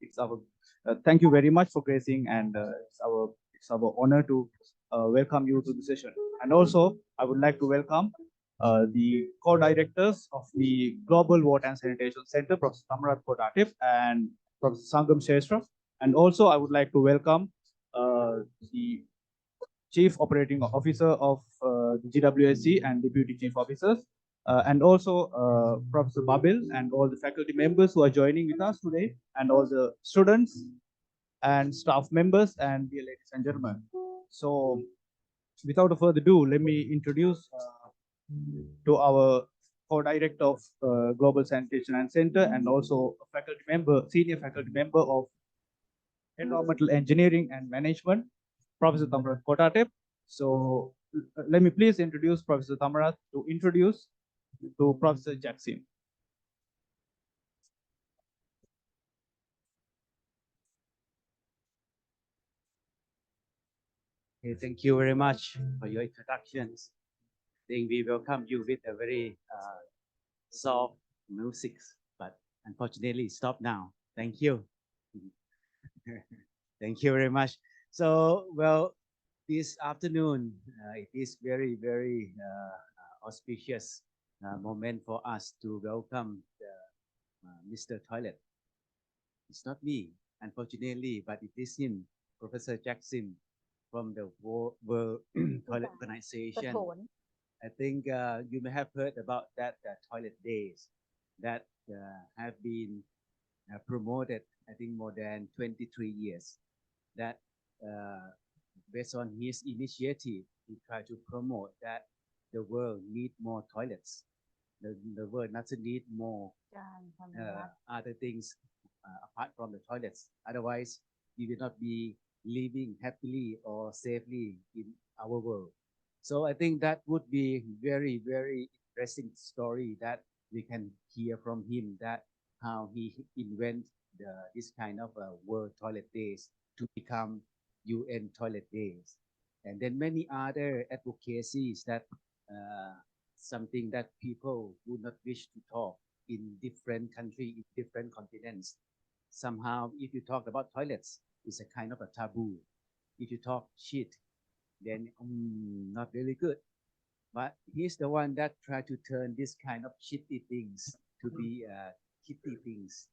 it's our thank you very much for gracing, and it's our honor to welcome you to the session. And also, I would like to welcome the co-directors of the Global Water and Sanitation Center, Prof. Thammarat Koottatep and Prof. Sangam Shestra. And also, I would like to welcome the Chief Operating Officer of the GWSC and Deputy Chief Officers, and also Professor Babil and all the faculty members who are joining with us today, and all the students and staff members, and dear ladies and gentlemen. So, without further ado, let me introduce to our co-director of Global Sanitation and Center, and also a faculty member, senior faculty member of Environmental Engineering and Management, Professor Thammarat Koottatep. So let me please introduce Professor Thammarat to introduce to Professor Jackson. Okay, thank you very much for your introductions. I think we welcome you with a very soft music, but unfortunately stop now. Thank you. Thank you very much. So, well, this afternoon, it is very, very auspicious moment for us to welcome Mr. Toilet. It's not me, unfortunately, but it is him, Professor Jackson, from the World Toilet Organization. I think you may have heard about that toilet days that have been promoted, I think, more than 23 years. That based on his initiative, he tried to promote that the world needs more toilets. The world doesn't need more other things apart from the toilets. Otherwise, we will not be living happily or safely in our world. So I think that would be very, very interesting story that we can hear from him, that how he invent this kind of World Toilet Days to become UN Toilet Days. And then many other advocacies that something that people would not wish to talk in different countries, in different continents. Somehow, if you talk about toilets, it's a kind of a taboo. If you talk shit, then not really good. But he's the one that tried to turn this kind of shitty things to be kitty things,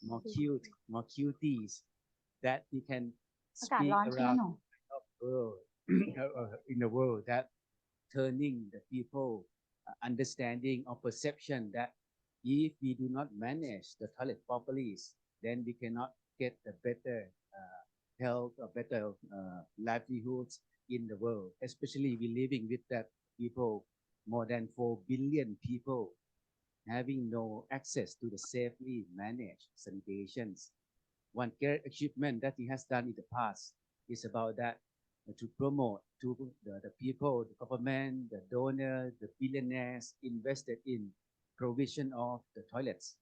more cute, more cuties, that he can speak around the world, in the world, that turning the people understanding or perception that if we do not manage the toilet properly, then we cannot get the better health or better livelihoods in the world. Especially we living with that people, more than 4 billion people having no access to the safely managed sanitations. One great achievement that he has done in the past is about that to promote to the people, the government, the donors, the billionaires invested in provision of the toilets.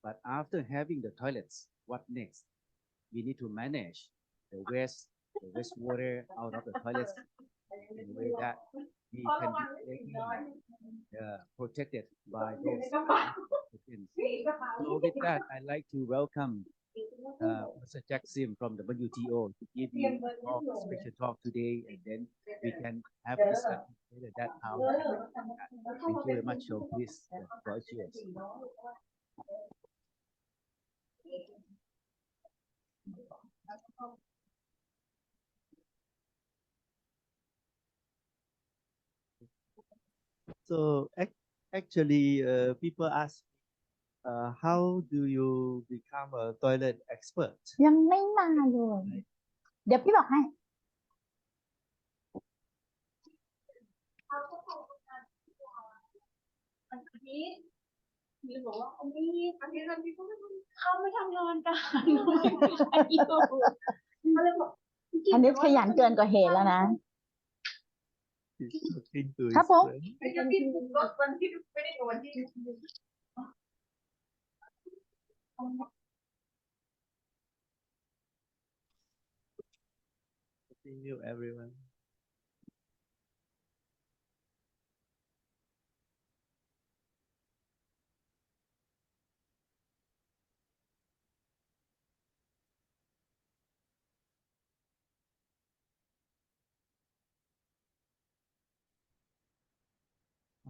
But after having the toilets, what next? We need to manage the wastewater out of the toilets in a way that we can be protected by those recipients. So with that, I'd like to welcome Mr. Jackson from the WTO to give you a special talk today, and then we can have a discussion later that how we can make that. Thank you very much. So please, the floor is yours. So actually, people ask, how do you become a toilet expert? ยังไม่มาเลย เดี๋ยวพี่บอกให้ บอกว่าอันนี้ประเทศนั้นพี่ก็เขาไม่ทำงานกันอันนี้ขยันเกินกว่าเหตุแล้วนะ ครับผม วันที่ไม่ได้วันที่ Thank you, everyone.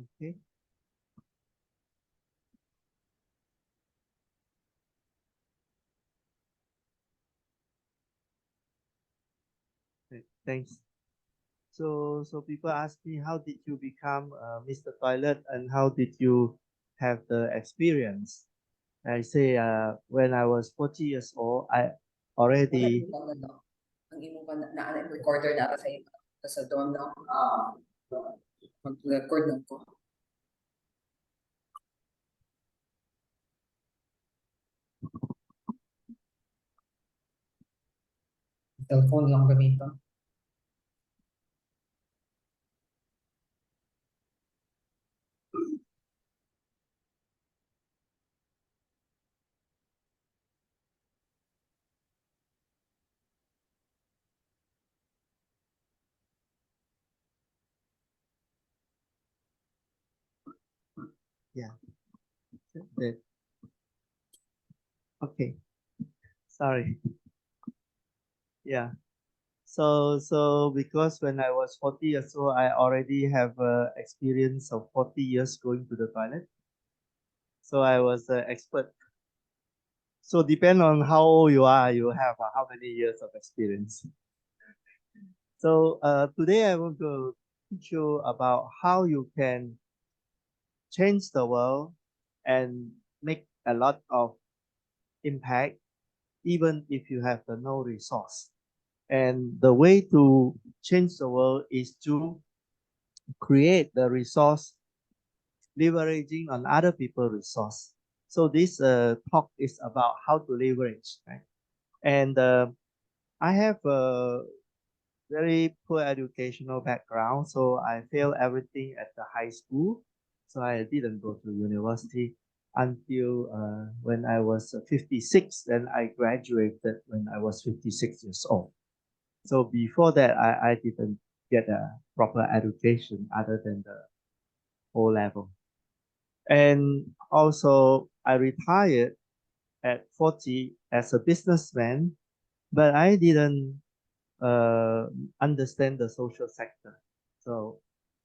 Okay. Thanks. So people ask me, how did you become Mr. Toilet, and how did you have the experience? I say, when I was 40 years old, I already ang imong na recorder na sa doon no mag-record na ko. Cellphone lang gamiton. yeah. Okay. Sorry. Yeah. So because when I was 40 years old, I already have experience of 40 years going to the toilet. So I was an expert. So depend on how old you are, you have how many years of experience. So today I want to teach you about how you can change the world and make a lot of impact, even if you have no resource. And the way to change the world is to create the resource, leveraging on other people's resource. So this talk is about how to leverage, right? And I have a very poor educational background, so I failed everything at the high school. So I didn't go to university until when I was 56. Then I graduated when I was 56 years old. So before that, I didn't get a proper education other than the O level. And also, I retired at 40 as a businessman, but I didn't understand the social sector. So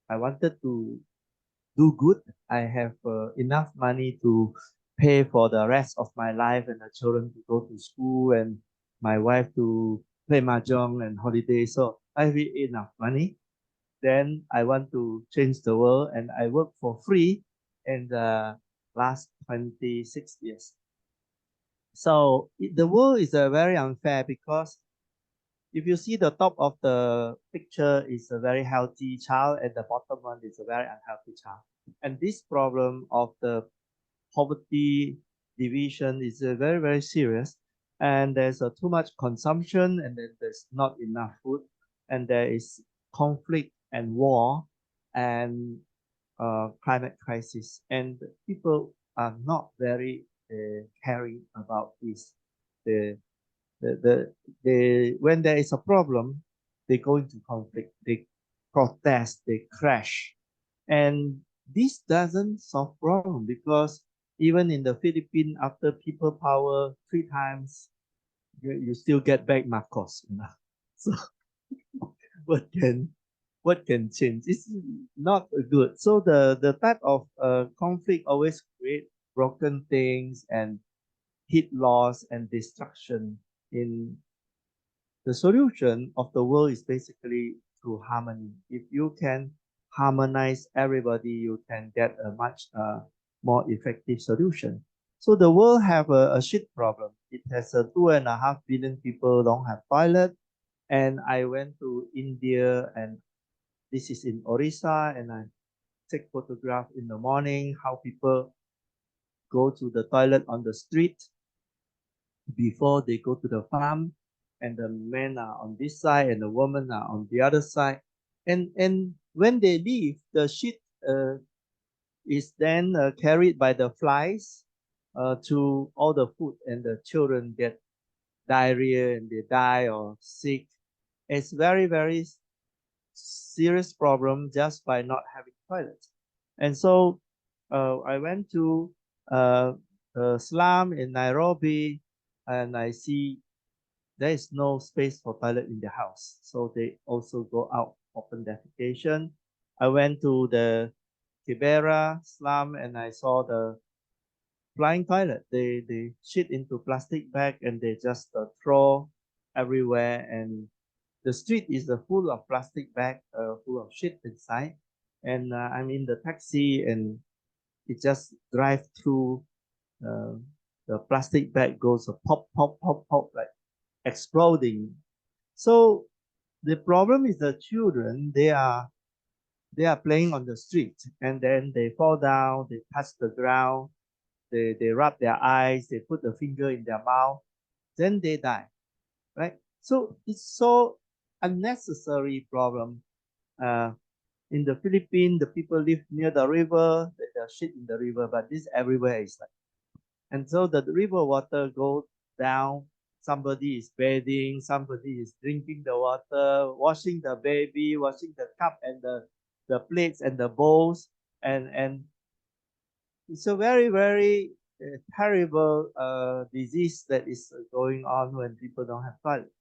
I wanted to do good. I have enough money to pay for the rest of my life and the children to go to school and my wife to play mahjong and holiday. So I have enough money. Then I want to change the world, and I work for free in the last 26 years. So the world is very unfair because if you see the top of the picture is a very healthy child and the bottom one is a very unhealthy child. And this problem of the poverty division is very, very serious. And there's too much consumption, and then there's not enough food, and there is conflict and war and climate crisis. And people are not very caring about this. The when there is a problem, they go into conflict, they protest, they crash. And this doesn't solve problem because even in the Philippines, after people power 3 times, you still get back Marcos. You know? So what can change? It's not good. So the type of conflict always create broken things and heat loss and destruction. In the solution of the world is basically through harmony. If you can harmonize everybody, you can get a much more effective solution. So the world have a shit problem. It has 2.5 billion people don't have toilet. And I went to India, and this is in Orissa, and I take photograph in the morning, how people go to the toilet on the street before they go to the farm, and the men are on this side and the women are on the other side. And when they leave, the shit is then carried by the flies to all the food, and the children get diarrhea and they die or sick. It's very, very serious problem just by not having toilets. And so I went to slum in Nairobi, and I see there is no space for toilet in the house. So they also go out open defecation. I went to the Kibera slum, and I saw the flying toilet. They shit into plastic bag and they just throw everywhere, and the street is full of plastic bag, full of shit inside. And I'm in the taxi and it just drive through. Uh, the plastic bag goes pop, pop, pop, pop, like exploding. So the problem is the children, they are playing on the street and then they fall down, they touch the ground, they rub their eyes, they put the finger in their mouth, then they die, right? So it's so unnecessary problem. In the Philippines, the people live near the river, they shit in the river, but this everywhere is like, and so the river water goes down. Somebody is bathing, somebody is drinking the water, washing the baby, washing the cup and the plates and the bowls, and it's a very, very terrible disease that is going on when people don't have toilet.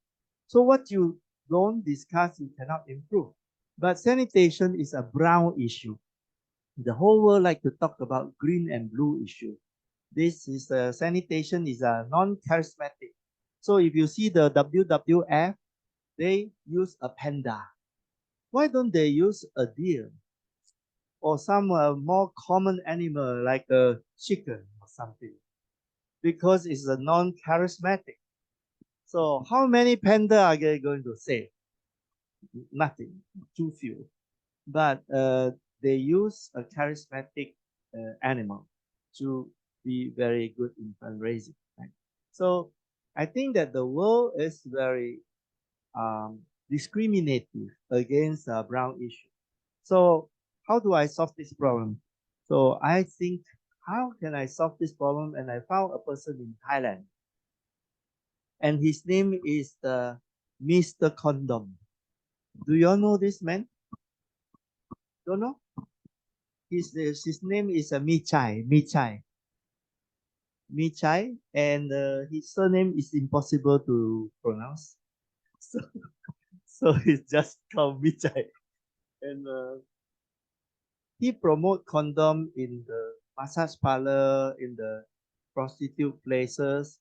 So what you don't discuss, you cannot improve. But sanitation is a brown issue. The whole world like to talk about green and blue issue. This is sanitation is a non-charismatic. So if you see the WWF, they use a panda. Why don't they use a deer or some more common animal like a chicken or something? Because it's a non-charismatic. So how many panda are they going to save? Nothing, too few. But they use a charismatic animal to be very good in fundraising. Right? So I think that the world is very discriminative against brown issue. So how do I solve this problem? So I think, how can I solve this problem? And I found a person in Thailand. And his name is Mr. Condom. Do you all know this man? Don't know? His name is Michai, and his surname is impossible to pronounce. So, so it's just called Michai. And he promote condom in the massage parlor, in the prostitute places.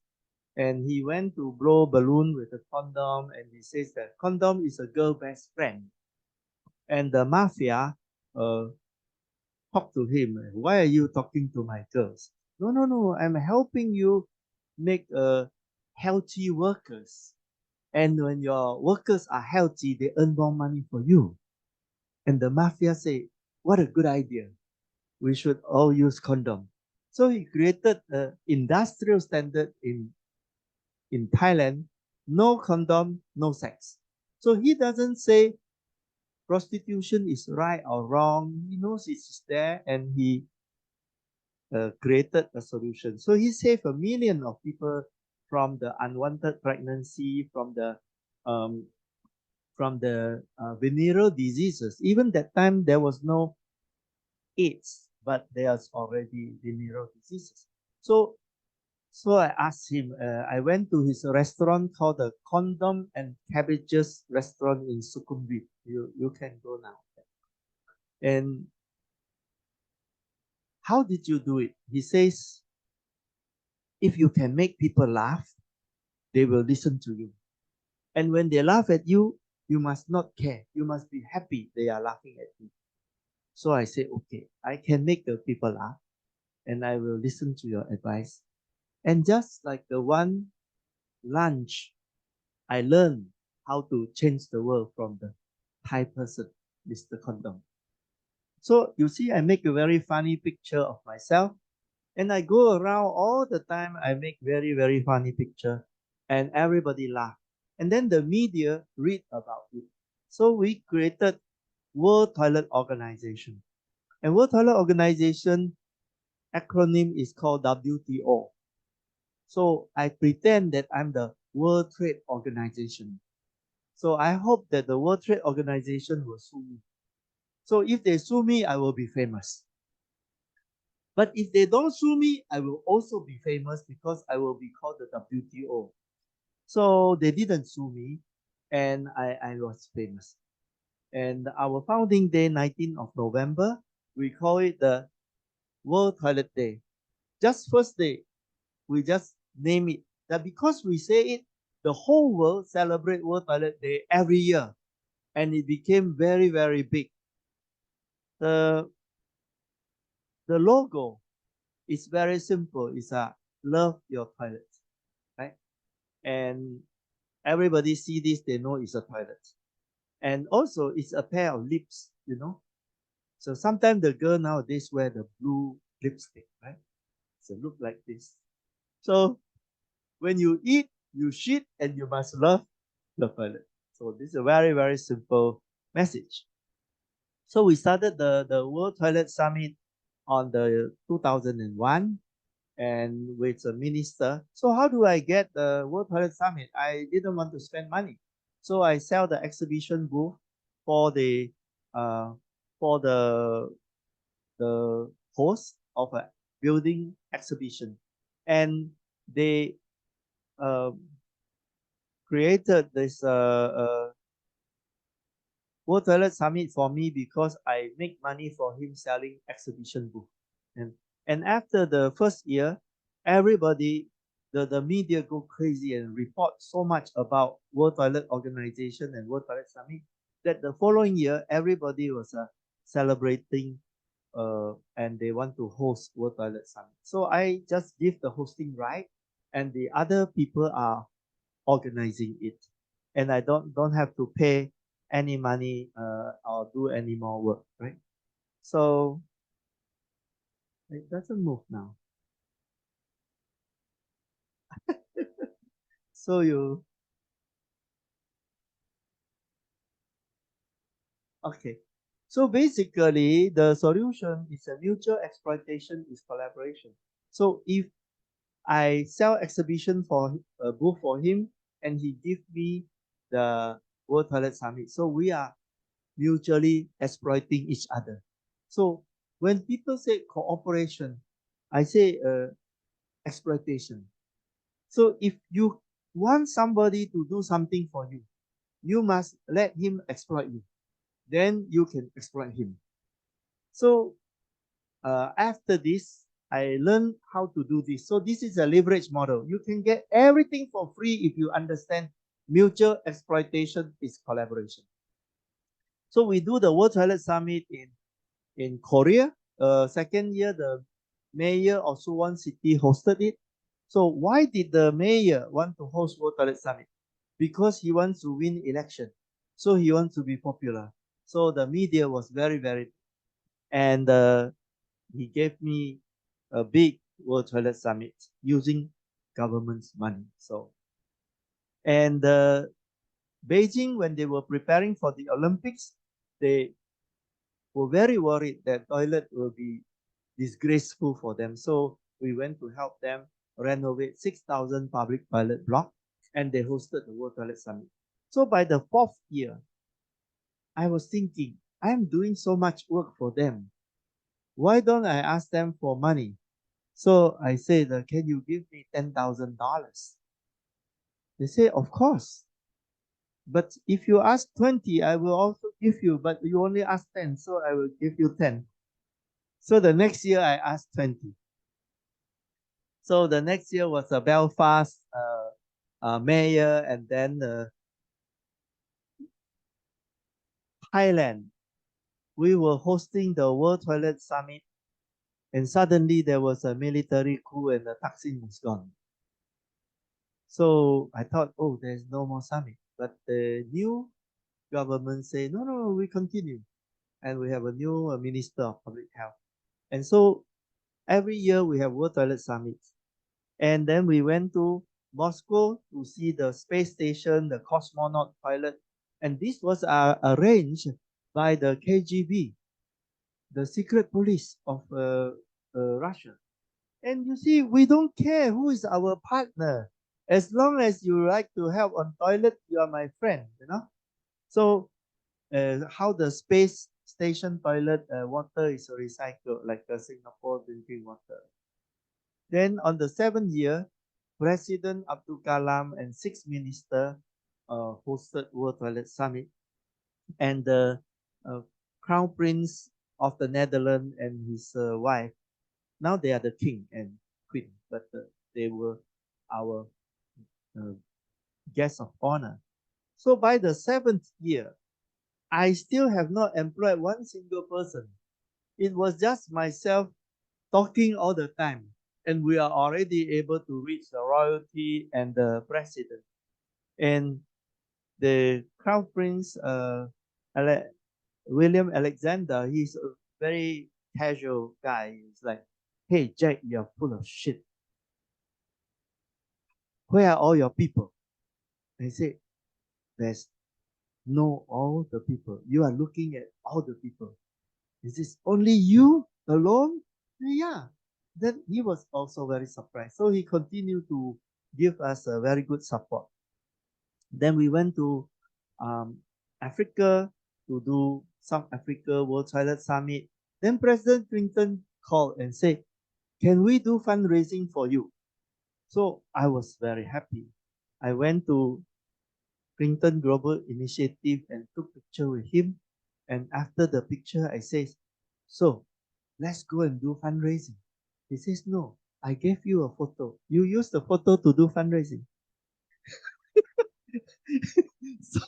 And he went to blow balloon with a condom, and he says that condom is a girl best friend. And the mafia talk to him. Why are you talking to my girls? No, no, no. I'm helping you make healthy workers. And when your workers are healthy, they earn more money for you. And the mafia say, what a good idea. We should all use condom. So he created an industrial standard in Thailand, no condom, no sex. So he doesn't say prostitution is right or wrong. He knows it's there and he created a solution. So he saved 1 million of people from the unwanted pregnancy, from the venereal diseases. Even that time there was no AIDS, but there's already venereal diseases. So I asked him. I went to his restaurant called the Condom and Cabbages Restaurant in Sukhumvit. You can go now. And how did you do it? He says, if you can make people laugh, they will listen to you. And when they laugh at you, you must not care. You must be happy they are laughing at you. So I said, okay, I can make the people laugh and I will listen to your advice. And just like the one lunch, I learned how to change the world from the Thai person, Mr. Condom. So you see, I make a very funny picture of myself and I go around all the time. I make very, very funny picture and everybody laugh. And then the media read about it. So we created World Toilet Organization. And World Toilet Organization acronym is called WTO. So I pretend that I'm the World Trade Organization. So I hope that the World Trade Organization will sue me. So if they sue me, I will be famous. But if they don't sue me, I will also be famous because I will be called the WTO. So they didn't sue me and I was famous. And our founding day, 19th of November, we call it the World Toilet Day. Just first day, we just name it. That because we say it, the whole world celebrate World Toilet Day every year. And it became very, very big. The logo is very simple. It's a love your toilet, right? And everybody see this, they know it's a toilet. And also it's a pair of lips, you know. So sometimes the girl nowadays wear the blue lipstick, right? So look like this. So when you eat, you shit, and you must love the toilet. So this is a very, very simple message. So we started the World Toilet Summit on the 2001 and with a minister. So how do I get the World Toilet Summit? I didn't want to spend money. So I sell the exhibition booth for the uh, for the host of a building exhibition. And they created this World Toilet Summit for me because I make money for him selling exhibition booth. And after the first year, everybody, the media go crazy and report so much about World Toilet Organization and World Toilet Summit that the following year, everybody was celebrating and they want to host World Toilet Summit. So I just give the hosting right and the other people are organizing it. And I don't have to pay any money or do any more work, right? So it doesn't move now. So okay. So basically, the solution is a mutual exploitation is collaboration. So if I sell exhibition for a booth for him, and he give me the World Toilet Summit, so we are mutually exploiting each other. So when people say cooperation, I say exploitation. So if you want somebody to do something for you, you must let him exploit you. Then you can exploit him. So after this, I learned how to do this. So this is a leverage model. You can get everything for free if you understand mutual exploitation is collaboration. So we do the World Toilet Summit in Korea. Second year, the mayor of Suwon City hosted it. So why did the mayor want to host World Toilet Summit? Because he wants to win election. So he wants to be popular. So the media was very, very, and he gave me a big World Toilet Summit using government's money. So, and Beijing, when they were preparing for the Olympics, they were very worried that toilet will be disgraceful for them. So we went to help them renovate 6,000 public toilet blocks, and they hosted the World Toilet Summit. So by the fourth year, I was thinking, I'm doing so much work for them. Why don't I ask them for money? So I said, can you give me $10,000? They say, of course. But if you ask 20, I will also give you, but you only ask 10, so I will give you 10. So the next year I asked 20. So the next year was a Belfast mayor, and then Thailand. We were hosting the World Toilet Summit, and suddenly there was a military coup and the Thaksin was gone. So I thought, oh, there's no more summit. But the new government say, no, no, we continue. And we have a new Minister of Public Health. And so every year we have World Toilet Summits. And then we went to Moscow to see the space station, the cosmonaut toilet. And this was arranged by the KGB, the secret police of Russia. And you see, we don't care who is our partner. As long as you like to help on toilet, you are my friend, you know. So how the space station toilet water is recycled, like Singapore drinking water. Then on the 7th year, President Abdul Kalam and 6 ministers hosted World Toilet Summit. And the Crown Prince of the Netherlands and his wife. Now they are the king and queen, but they were our guests of honor. So by the 7th year, I still have not employed one single person. It was just myself talking all the time. And we are already able to reach the royalty and the president. And the crown prince, William Alexander, he's a very casual guy. He's like, hey, Jack, you're full of shit. Where are all your people? I said, there's no all the people. You are looking at all the people. Is this only you alone? Yeah. Then he was also very surprised. So he continued to give us a very good support. Then we went to Africa to do South Africa World Toilet Summit. Then President Clinton called and said, can we do fundraising for you? So I was very happy. I went to Clinton Global Initiative and took picture with him. And after the picture, I says, so let's go and do fundraising. He says, no, I gave you a photo. You use the photo to do fundraising. so,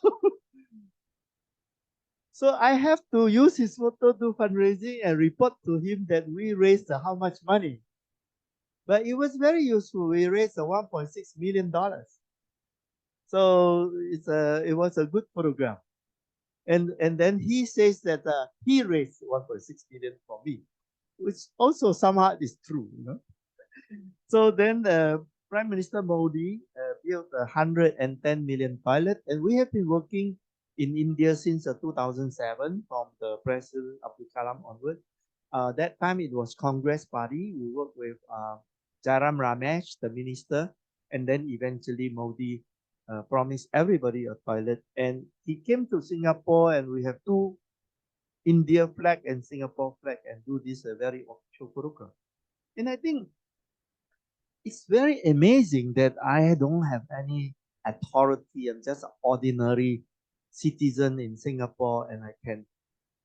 so I have to use his photo to fundraising and report to him that we raised how much money. But it was very useful. We raised $1.6 million. So it was a good program. And then he says that he raised 1.6 million for me, which also somehow is true, you know. So then Prime Minister Modi built a 110 million toilet, and we have been working in India since 2007 from the President Abdul Kalam onward. That time it was Congress Party. We worked with Jairam Ramesh, the minister, and then eventually Modi promised everybody a toilet. And he came to Singapore, and we have two India flag and Singapore flag, and do this very official program. And I think it's very amazing that I don't have any authority. I'm just an ordinary citizen in Singapore, and I can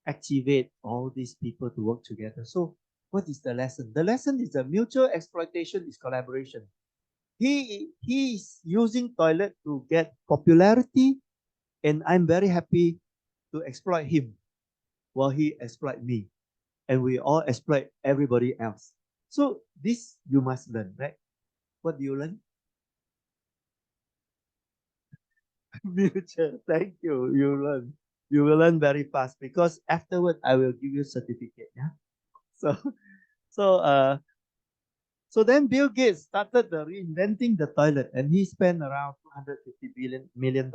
activate all these people to work together. So what is the lesson? The lesson is that mutual exploitation is collaboration. He is using toilet to get popularity, and I'm very happy to exploit him while he exploit me, and we all exploit everybody else. So this you must learn, right? What do you learn? Mutual. Thank you. You learn. You will learn very fast because afterward I will give you certificate. Yeah. So so then Bill Gates started reinventing the toilet, and he spent around $250 million.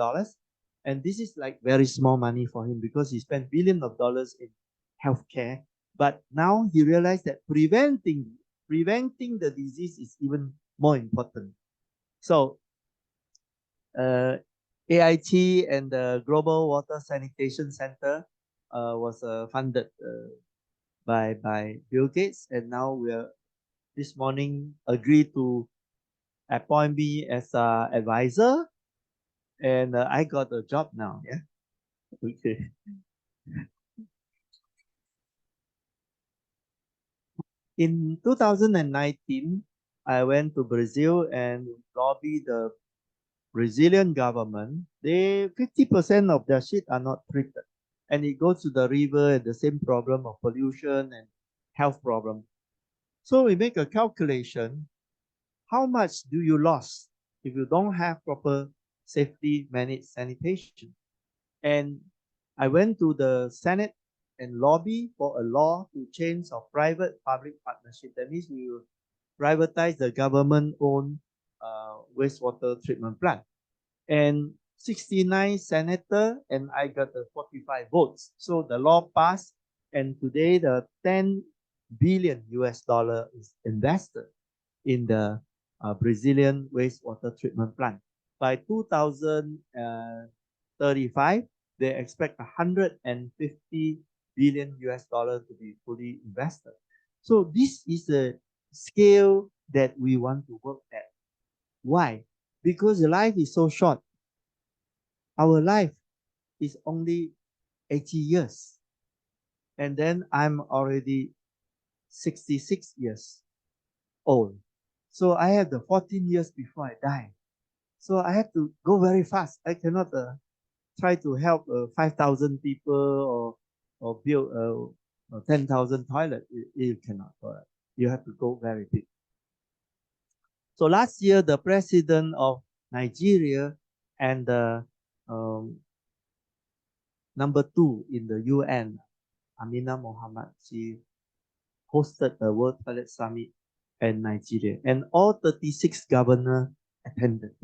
And this is like very small money for him because he spent billions of dollars in healthcare. But now he realized that preventing the disease is even more important. So AIT and the Global Water Sanitation Center was funded by Bill Gates, and now we are this morning agreed to appoint me as an advisor, and I got a job now. Yeah. Okay. In 2019, I went to Brazil and lobbied the Brazilian government. They 50% of their shit are not treated, and it goes to the river, and the same problem of pollution and health problem. So we make a calculation. How much do you lose if you don't have proper safely managed sanitation? And I went to the Senate and lobby for a law to change of private-public partnership. That means we will privatize the government-owned wastewater treatment plant. And 69 senator, and I got the 45 votes. So the law passed, and today the 10 billion US dollar is invested in the Brazilian wastewater treatment plant. By 2035, they expect 150 billion US dollar to be fully invested. So this is the scale that we want to work at. Why? Because life is so short. Our life is only 80 years. And then I'm already 66 years old. So I have the 14 years before I die. So I have to go very fast. I cannot try to help 5,000 people or build 10,000 toilet. You cannot. You have to go very big. So last year, the president of Nigeria and the number 2 in the UN, Amina Mohammed, she hosted the World Toilet Summit in Nigeria, and all 36 governors attended.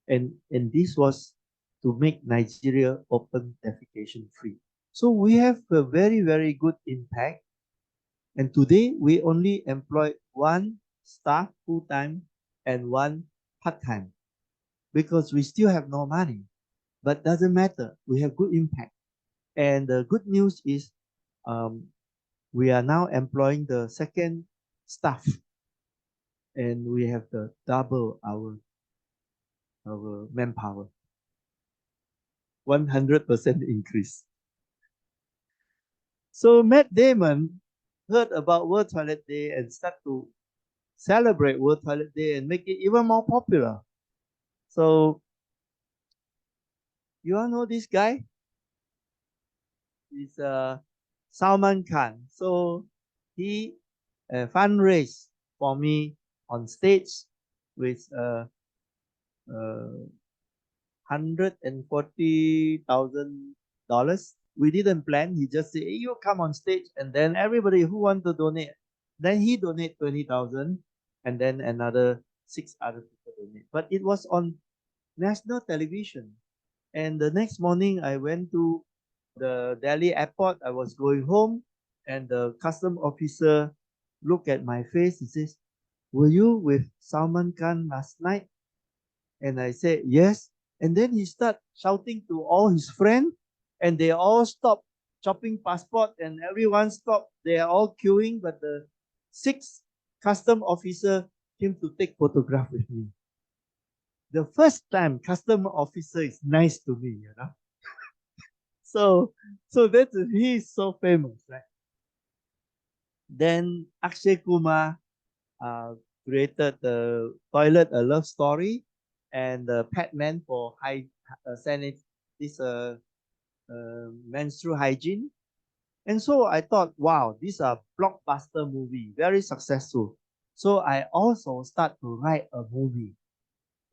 And this was to make Nigeria open defecation free. So we have a very, very good impact. And today we only employ 1 staff full-time and 1 part-time because we still have no money. But doesn't matter. We have good impact. And the good news is we are now employing the second staff. And we have the double our manpower. 100% increase. So Matt Damon heard about World Toilet Day and start to celebrate World Toilet Day and make it even more popular. So you all know this guy? He's Salman Khan. So he fundraised for me on stage with $140,000. We didn't plan. He just said, hey, you come on stage, and then everybody who want to donate. Then he donate 20,000, and then another 6 other people donate. But it was on national television. And the next morning, I went to the Delhi airport. I was going home, and the custom officer looked at my face. He says, were you with Salman Khan last night? And I said, yes. And then he started shouting to all his friends, and they all stopped chopping passport, and everyone stopped. They are all queuing, but the 6 custom officer came to take photograph with me. The first time custom officer is nice to me, you know. So that's he's so famous, right? Then Akshay Kumar created the Toilet A Love Story and the Padman for menstrual hygiene. And so I thought, wow, these are blockbuster movie, very successful. So I also start to write a movie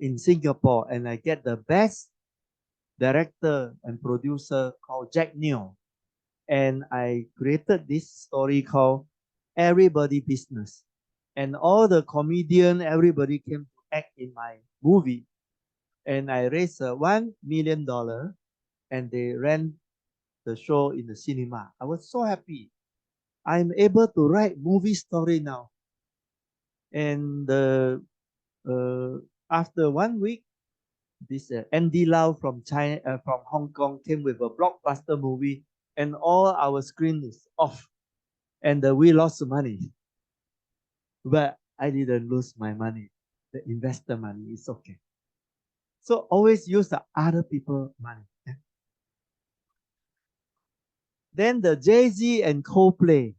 in Singapore, and I get the best director and producer called Jack Neo. And I created this story called Everybody Business. And all the comedian, everybody came to act in my movie. And I raised $1 million, and they ran the show in the cinema. I was so happy. I'm able to write movie story now. And after 1 week, this Andy Lau from China, from Hong Kong, came with a blockbuster movie, and all our screen is off, and we lost money. But I didn't lose my money. The investor money is okay. So always use the other people money. Yeah? Then the Jay-Z and Coldplay,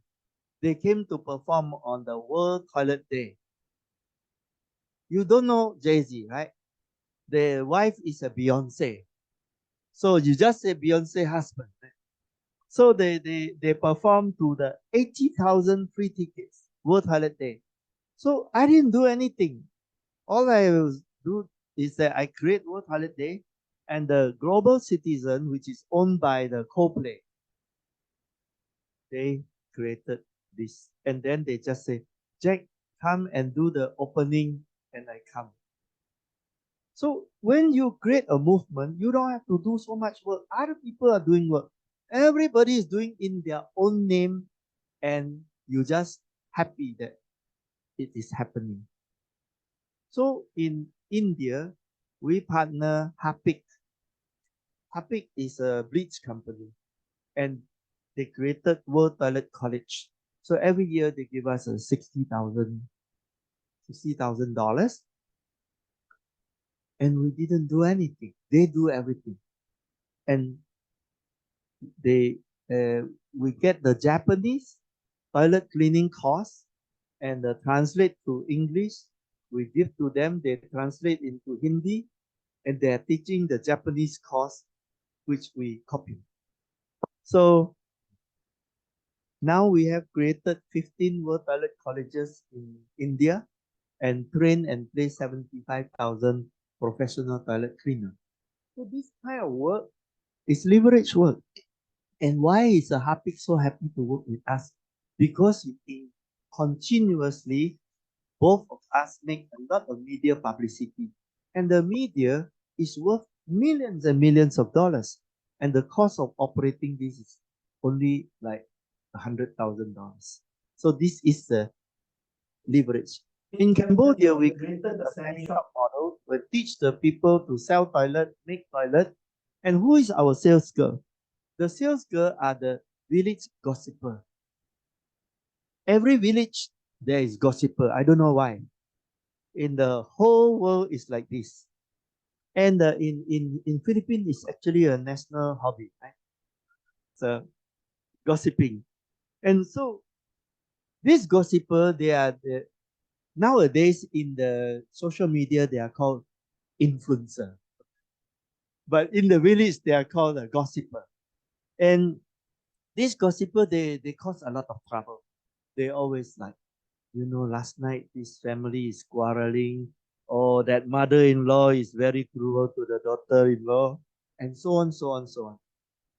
they came to perform on the World Toilet Day. You don't know Jay-Z, right? The wife is a Beyonce. So you just say Beyonce husband. Right? So they performed to the 80,000 free tickets, World Toilet Day. So I didn't do anything. All I do is that I create World Toilet Day, and the Global Citizen, which is owned by the Coldplay, they created this. And then they just say, Jack, come and do the opening, and I come. So when you create a movement, you don't have to do so much work. Other people are doing work. Everybody is doing in their own name, and you just happy that it is happening. So in India, we partner Harpic. Harpic is a bleach company, and they created World Toilet College. So every year they give us $60,000, and we didn't do anything. They do everything, and we get the Japanese toilet cleaning course and translate to English. We give to them, they translate into Hindi, and they are teaching the Japanese course, which we copy. So now we have created 15 world toilet colleges in India and train and place 75,000 professional toilet cleaners. So this kind of work is leverage work. And why is Hapik so happy to work with us? Because continuously, both of us make a lot of media publicity. And the media is worth millions and millions of dollars. And the cost of operating this is only like $100,000. So this is the leverage. In Cambodia, we created a sand shop model. We teach the people to sell toilet, make toilet. And who is our sales girl? The sales girl are the village gossiper. Every village, there is gossiper. I don't know why. In the whole world, it's like this. And in Philippines, it's actually a national hobby, right? So gossiping. And so these gossiper, they are nowadays in the social media, they are called influencer. But in the village, they are called a gossiper. And these gossiper, they cause a lot of trouble. They always like, you know, last night this family is quarreling, or that mother-in-law is very cruel to the daughter-in-law, and so on, so on, so on.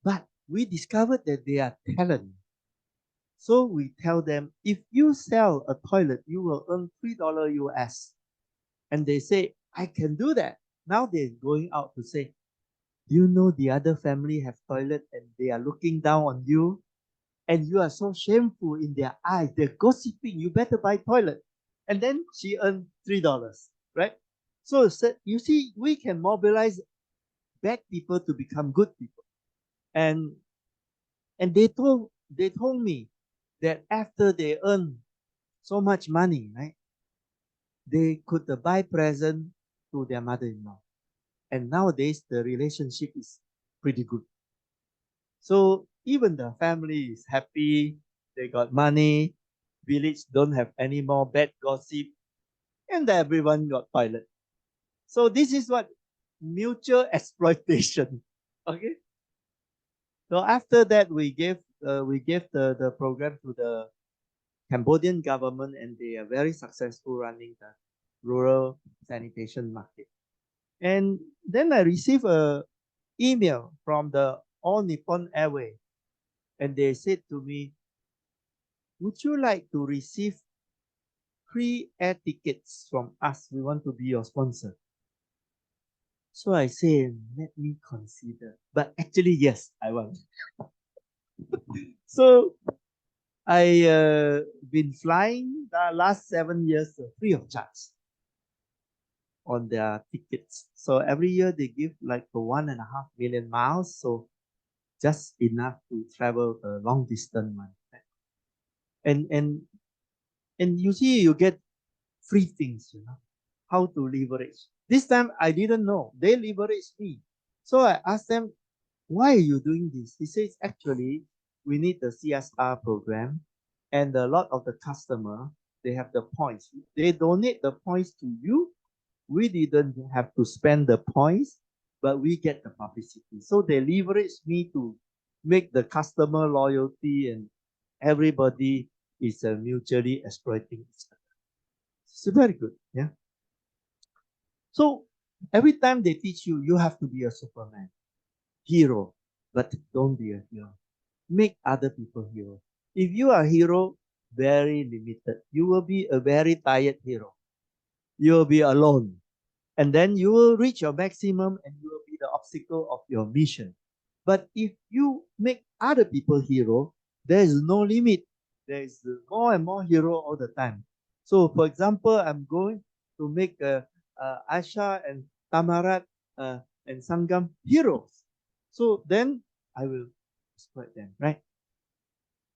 But we discovered that they are talent. So we tell them, if you sell a toilet, you will earn $3 US. And they say, I can do that. Now they're going out to say, you know the other family have toilet and they are looking down on you, and you are so shameful in their eyes. They're gossiping. You better buy toilet. And then she earned $3, right? So you see, we can mobilize bad people to become good people. And they told me that after they earn so much money, right, they could buy present to their mother-in-law. And nowadays the relationship is pretty good. So even the family is happy, they got money, village don't have any more bad gossip, and everyone got toilet. So this is what mutual exploitation. Okay. So after that, we gave the program to the Cambodian government, and they are very successful running the rural sanitation market. And then I received a email from the All Nippon Airways, and they said to me, would you like to receive free air tickets from us? We want to be your sponsor. So I say, let me consider. But actually, yes, I want. So I been flying the last 7 years free of charge on their tickets. So every year they give like 1.5 million miles. So just enough to travel a long distance one. And you see, you get free things, you know, how to leverage. This time I didn't know. They leveraged me. So I asked them, why are you doing this? He says, actually, we need the CSR program, and a lot of the customer, they have the points. They donate the points to you. We didn't have to spend the points, but we get the publicity. So they leverage me to make the customer loyalty, and everybody is mutually exploiting each other. It's very good, yeah. So every time they teach you, you have to be a Superman, hero, but don't be a hero. Make other people hero. If you are a hero, very limited. You will be a very tired hero. You will be alone. And then you will reach your maximum and you will be the obstacle of your mission. But if you make other people hero, there is no limit. There is more and more hero all the time. So for example, I'm going to make Asha and Thammarat and Sangam heroes. So then I will exploit them, right?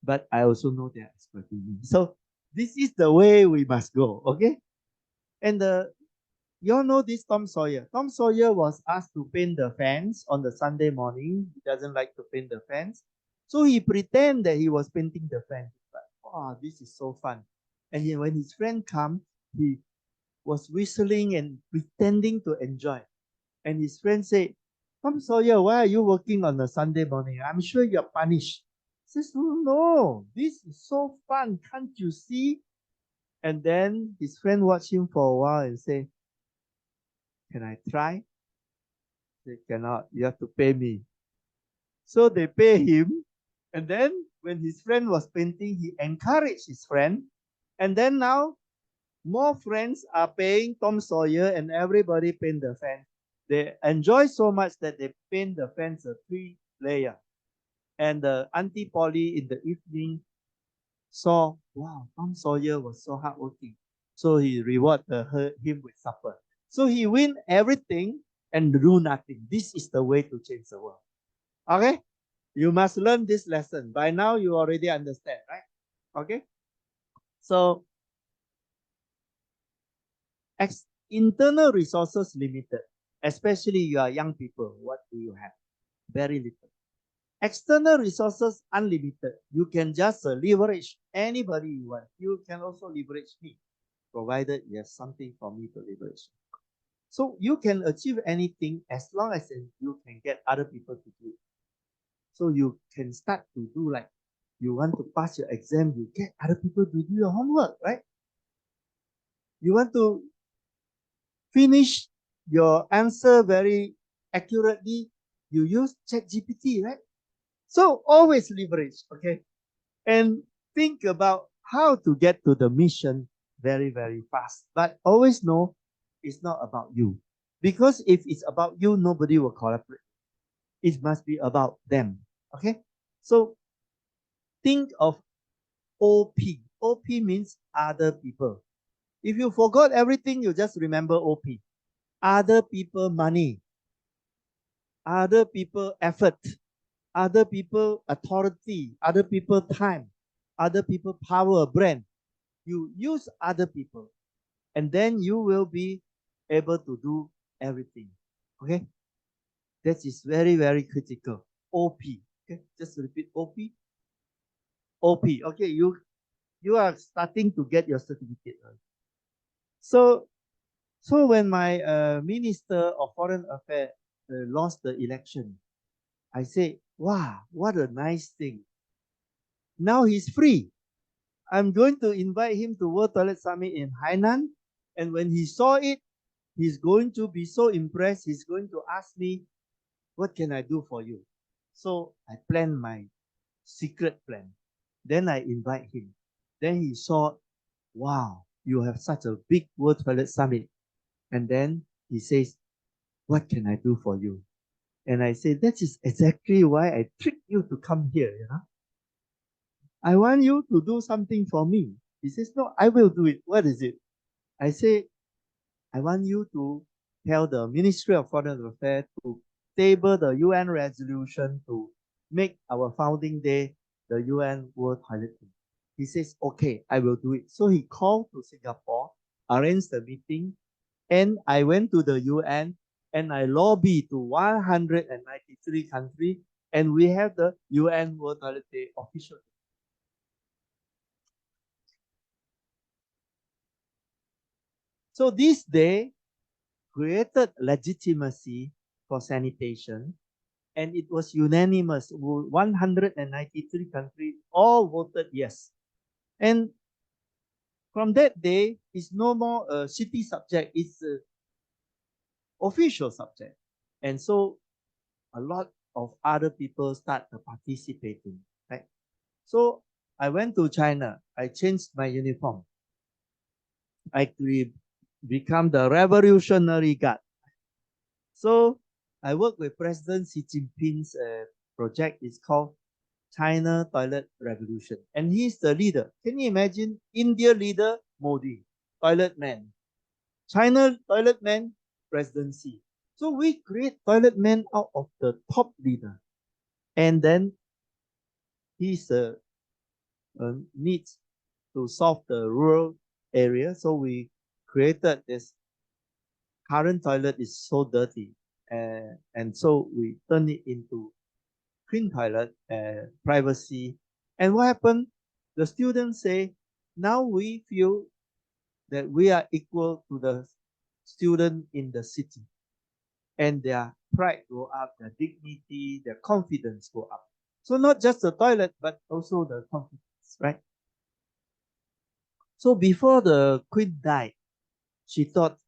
But I also know they are exploiting me. So this is the way we must go, okay? And you all know this Tom Sawyer. Tom Sawyer was asked to paint the fence on the Sunday morning. He doesn't like to paint the fence. So he pretend that he was painting the fence. But, wow, this is so fun. And when his friend come, he was whistling and pretending to enjoy. And his friend said, "Tom Sawyer, why are you working on a Sunday morning? I'm sure you're punished." He says, "Oh, no, this is so fun. Can't you see?" And then his friend watched him for a while and said, "Can I try?" He said, "Cannot. You have to pay me." So they pay him. And then when his friend was painting, he encouraged his friend. And then now more friends are paying Tom Sawyer and everybody paint the fence. They enjoy so much that they paint the fence a 3-layer. And the Auntie Polly in the evening saw, wow, Tom Sawyer was so hardworking. So he rewarded him with supper. So he win everything and do nothing. This is the way to change the world. Okay? You must learn this lesson. By now, you already understand, right? Okay? So, internal resources limited, especially you are young people. What do you have? Very little. External resources unlimited. You can just leverage anybody you want. You can also leverage me, provided you have something for me to leverage. So you can achieve anything as long as you can get other people to do it. So you can start to do like, you want to pass your exam, you get other people to do your homework, right? You want to finish your answer very accurately, you use ChatGPT, right? So always leverage, okay? And think about how to get to the mission very, very fast. But always know it's not about you. Because if it's about you, nobody will collaborate. It must be about them, okay? So think of OP. OP means other people. If you forgot everything, you just remember OP. Other people money, other people effort, other people authority, other people time, other people power, brand. You use other people, and then you will be able to do everything. Okay? That is very, very critical. OP. Okay, just repeat OP. OP. Okay, you are starting to get your certificate. So when my Minister of Foreign Affairs lost the election, I say, wow, what a nice thing. Now he's free. I'm going to invite him to World Toilet Summit in Hainan. And when he saw it, he's going to be so impressed. He's going to ask me, what can I do for you? So I planned my secret plan. Then I invite him. Then he saw, wow, you have such a big World Toilet Summit. And then he says, what can I do for you? And I say, that is exactly why I tricked you to come here, you know. I want you to do something for me. He says, no, I will do it. What is it? I say, I want you to tell the Ministry of Foreign Affairs to table the UN resolution to make our founding day the UN World Toilet Day. He says, okay, I will do it. So he called to Singapore, arranged the meeting, and I went to the UN and I lobbied to 193 countries, and we have the UN World Toilet Day official. So this day created legitimacy for sanitation, and it was unanimous. 193 countries all voted yes. And from that day, it's no more a city subject, it's an official subject. And so a lot of other people start participating, right? So I went to China. I changed my uniform. I become the Revolutionary Guard. So I work with President Xi Jinping's project. It's called China Toilet Revolution. And he's the leader. Can you imagine? India leader, Modi, toilet man. China toilet man, President Xi. So we create toilet man out of the top leader. And then he's needs to solve the rural area. So we created this current toilet is so dirty. And so we turn it into clean toilet, privacy. And what happened? The students say, now we feel that we are equal to the student in the city. And their pride go up, their dignity, their confidence go up. So not just the toilet, but also the confidence, right? So before the queen died, she thought,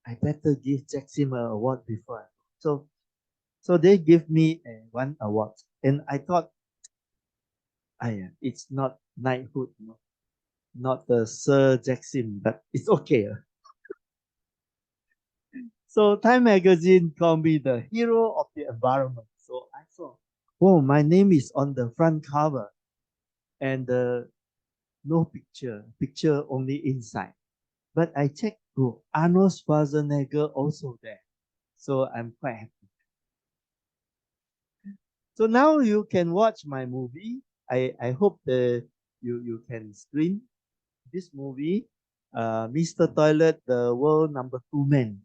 I better give Jackson an award before. So they give me one award. And I thought, it's not knighthood, not the Sir Jackson, but it's okay. So Time Magazine called me the hero of the environment. So I saw, oh, my name is on the front cover. And no picture only inside. But I checked, oh, Arnold Schwarzenegger also there. So I'm quite happy. So now you can watch my movie. I hope you can stream this movie, Mr. Toilet, the world #2 man.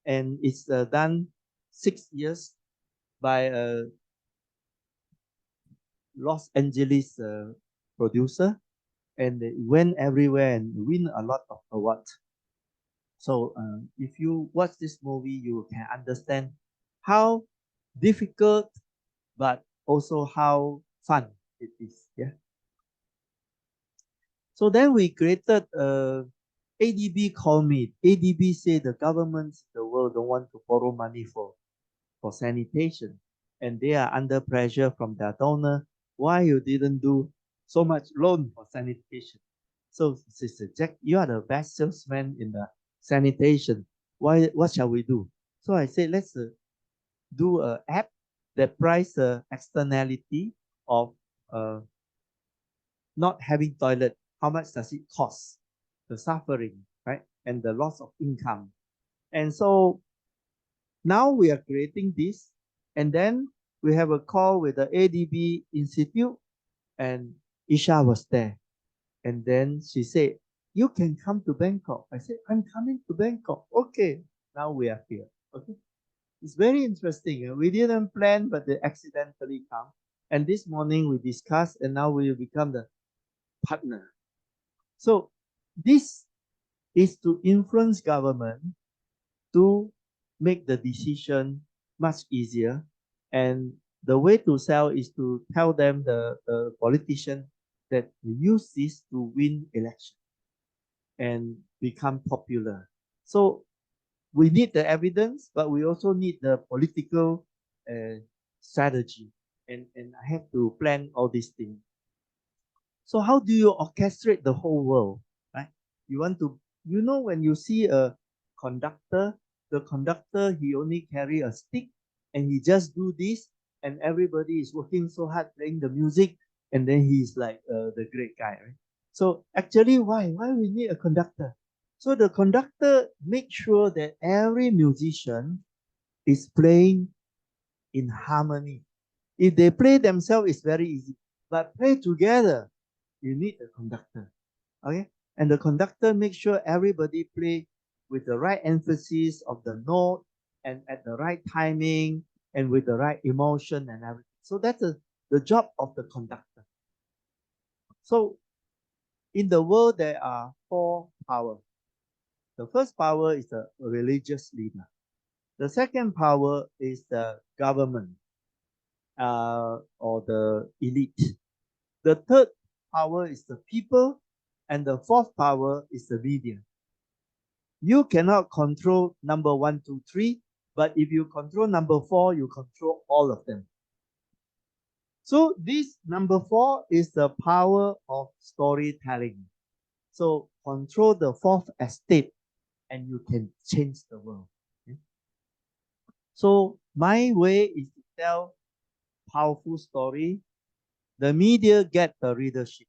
And it's done 6 years by a Los Angeles producer. And it went everywhere and win a lot of awards. So if you watch this movie, you can understand how difficult, but also how fun it is. Yeah. So then we created ADB called me. ADB said the governments in the world don't want to borrow money for sanitation, and they are under pressure from their donor. Why you didn't do so much loan for sanitation? So Sister Jack, you are the best salesman in the sanitation. What shall we do? So I said, let's do an app that price the externality of not having toilet. How much does it cost? The suffering, right? And the loss of income. And so now we are creating this. And then we have a call with the ADB Institute, and Isha was there. And then she said, you can come to Bangkok. I said, I'm coming to Bangkok. Okay, now we are here. Okay, it's very interesting. We didn't plan, but they accidentally come. And this morning we discussed, and now we will become the partner. So this is to influence government to make the decision much easier. And the way to sell is to tell them, the politician, that we use this to win election and become popular. So we need the evidence, but we also need the political strategy. And I have to plan all these things. So how do you orchestrate the whole world, right? You want to, when you see a conductor, the conductor, he only carry a stick and he just do this, and everybody is working so hard playing the music, and then he's like the great guy, right? So actually, why we need a conductor? So the conductor makes sure that every musician is playing in harmony. If they play themselves, it's very easy. But play together, you need a conductor. Okay? And the conductor makes sure everybody play with the right emphasis of the note and at the right timing and with the right emotion and everything. So that's the job of the conductor. So in the world, there are 4 powers. The first power is the religious leader. The second power is the government or the elite. The third power is the people, and the fourth power is the media. You cannot control number 1, 2, 3, but if you control number 4, you control all of them. So this number 4 is the power of storytelling. So control the 4th estate and you can change the world. Okay? So my way is to tell powerful story. The media get the readership,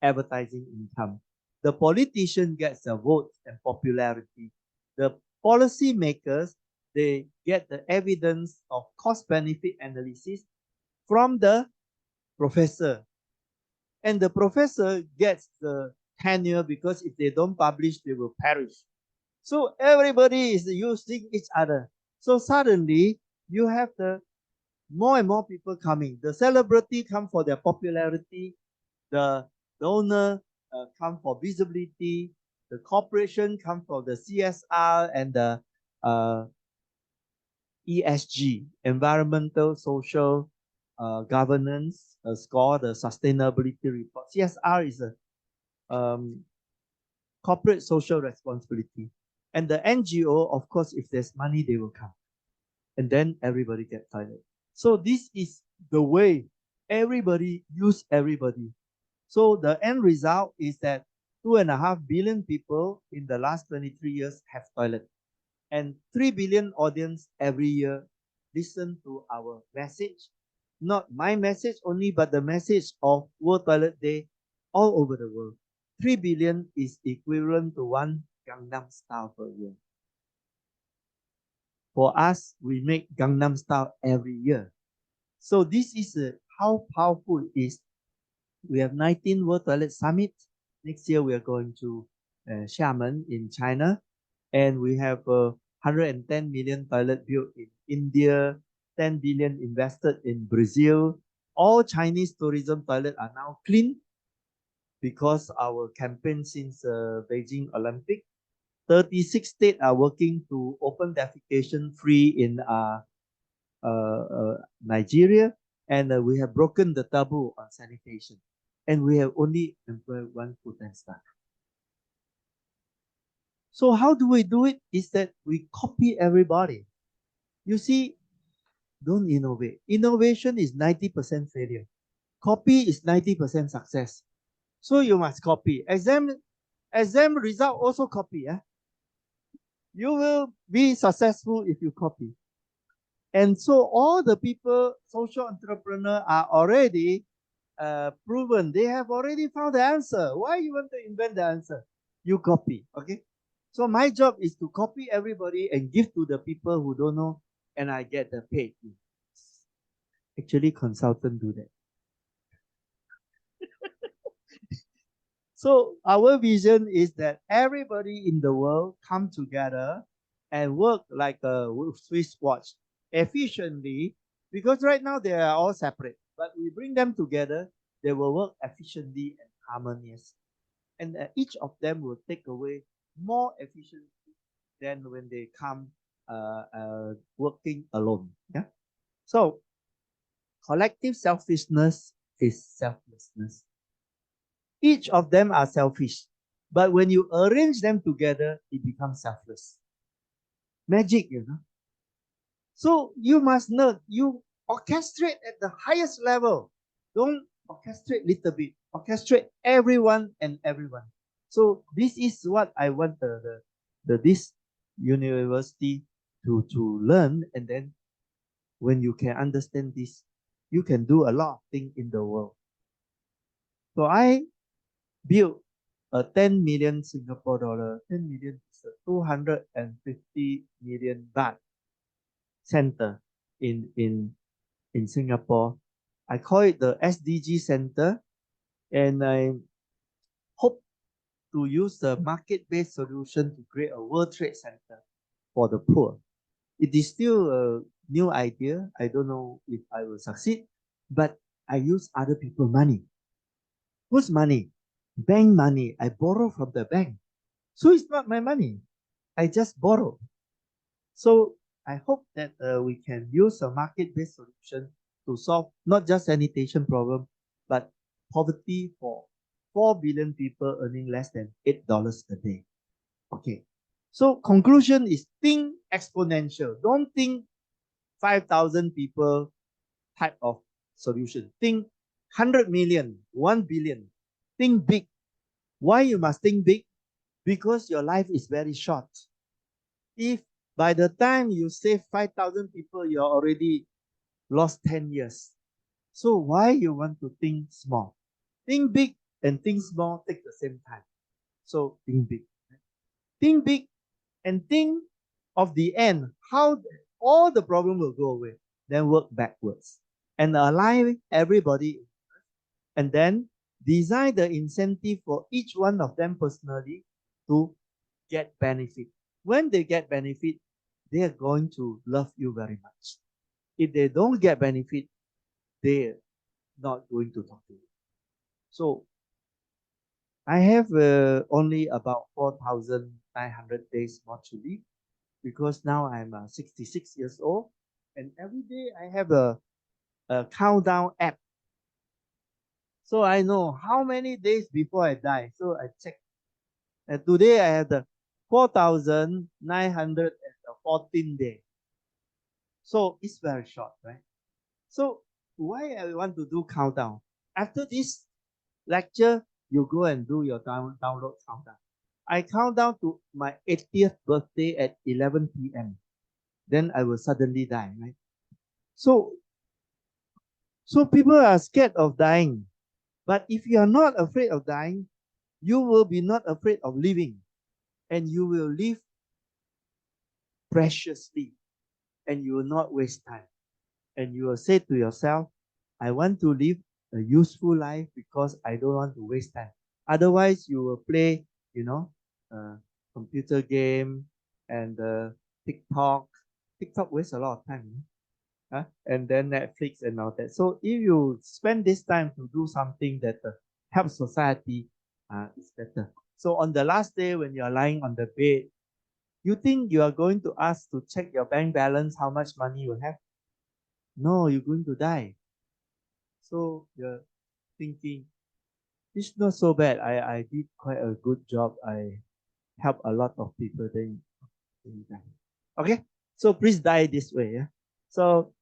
advertising income. The politician gets the vote and popularity. The policy makers, they get the evidence of cost-benefit analysis from the professor. And the professor gets the tenure because if they don't publish, they will perish. So everybody is using each other. So suddenly you have the more and more people coming. The celebrity come for their popularity. The donor come for visibility. The corporation come for the CSR and the ESG, environmental, social, governance, score the sustainability report. CSR is a corporate social responsibility. And the NGO, of course, if there's money, they will come. And then everybody get toilet. So this is the way everybody use everybody. So the end result is that 2.5 billion people in the last 23 years have toilet. And 3 billion audience every year listen to our message. Not my message only, but the message of World Toilet Day all over the world. 3 billion is equivalent to one Gangnam Style per year. For us, we make Gangnam Style every year. So this is how powerful it is. We have 19 World Toilet Summit. Next year, we are going to Xiamen in China. And we have 110 million toilet built in India, 10 billion invested in Brazil. All Chinese tourism toilets are now clean because our campaign since Beijing Olympic. 36 states are working to open defecation free in Nigeria, and we have broken the taboo on sanitation. And we have only employed 1 full-time staff. So how do we do it? Is that we copy everybody. You see, don't innovate. Innovation is 90% failure. Copy is 90% success. So you must copy. Exam result also copy. You will be successful if you copy. And so all the people, social entrepreneurs are already proven. They have already found the answer. Why you want to invent the answer? You copy, okay? So my job is to copy everybody and give to the people who don't know, and I get the paid. Actually, consultants do that. So our vision is that everybody in the world come together and work like a Swiss watch efficiently, because right now they are all separate. But we bring them together, they will work efficiently and harmonious. And each of them will take away more efficiency than when they come working alone. Yeah. So collective selfishness is selflessness. Each of them are selfish, but when you arrange them together, it becomes selfless. Magic, you know. So you must know, you orchestrate at the highest level. Don't orchestrate little bit. Orchestrate everyone and everyone. So this is what I want this university to learn, and then when you can understand this, you can do a lot of things in the world. So I built a 10 million Singapore dollar, 10 million is a 250 million baht center in Singapore. I call it the SDG Center, and I hope to use the market-based solution to create a World Trade Center for the poor. It is still a new idea. I don't know if I will succeed, but I use other people's money. Whose money? Bank money. I borrow from the bank. So it's not my money. I just borrow. So I hope that we can use a market-based solution to solve not just sanitation problem, but poverty for 4 billion people earning less than $8 a day. Okay. So conclusion is think exponential. Don't think 5,000 people type of solution. Think 100 million, 1 billion. Think big. Why you must think big? Because your life is very short. If by the time you save 5,000 people, you're already lost 10 years. So why you want to think small? Think big and think small take the same time. So think big. Think big and think of the end, how all the problem will go away. Then work backwards and align everybody, and then design the incentive for each one of them personally to get benefit. When they get benefit, they are going to love you very much. If they don't get benefit, they're not going to talk to you. So I have only about 4,900 days more to live because now I'm 66 years old, and every day I have a countdown app. So I know how many days before I die. So I check. And today I have the 4,914 days. So it's very short, right? So why I want to do countdown? After this lecture, you go and do your download countdown. I count down to my 80th birthday at 11 p.m. Then I will suddenly die, right? So people are scared of dying. But if you are not afraid of dying, you will be not afraid of living. And you will live preciously. And you will not waste time. And you will say to yourself, I want to live a useful life because I don't want to waste time. Otherwise, you will play, computer game and TikTok. TikTok wastes a lot of time. And then Netflix and all that. So if you spend this time to do something that helps society, it's better. So on the last day when you are lying on the bed, you think you are going to ask to check your bank balance, how much money you have? No, you're going to die. So you're thinking, it's not so bad. I did quite a good job. I helped a lot of people. Then die. Okay, so please die this way. Yeah. So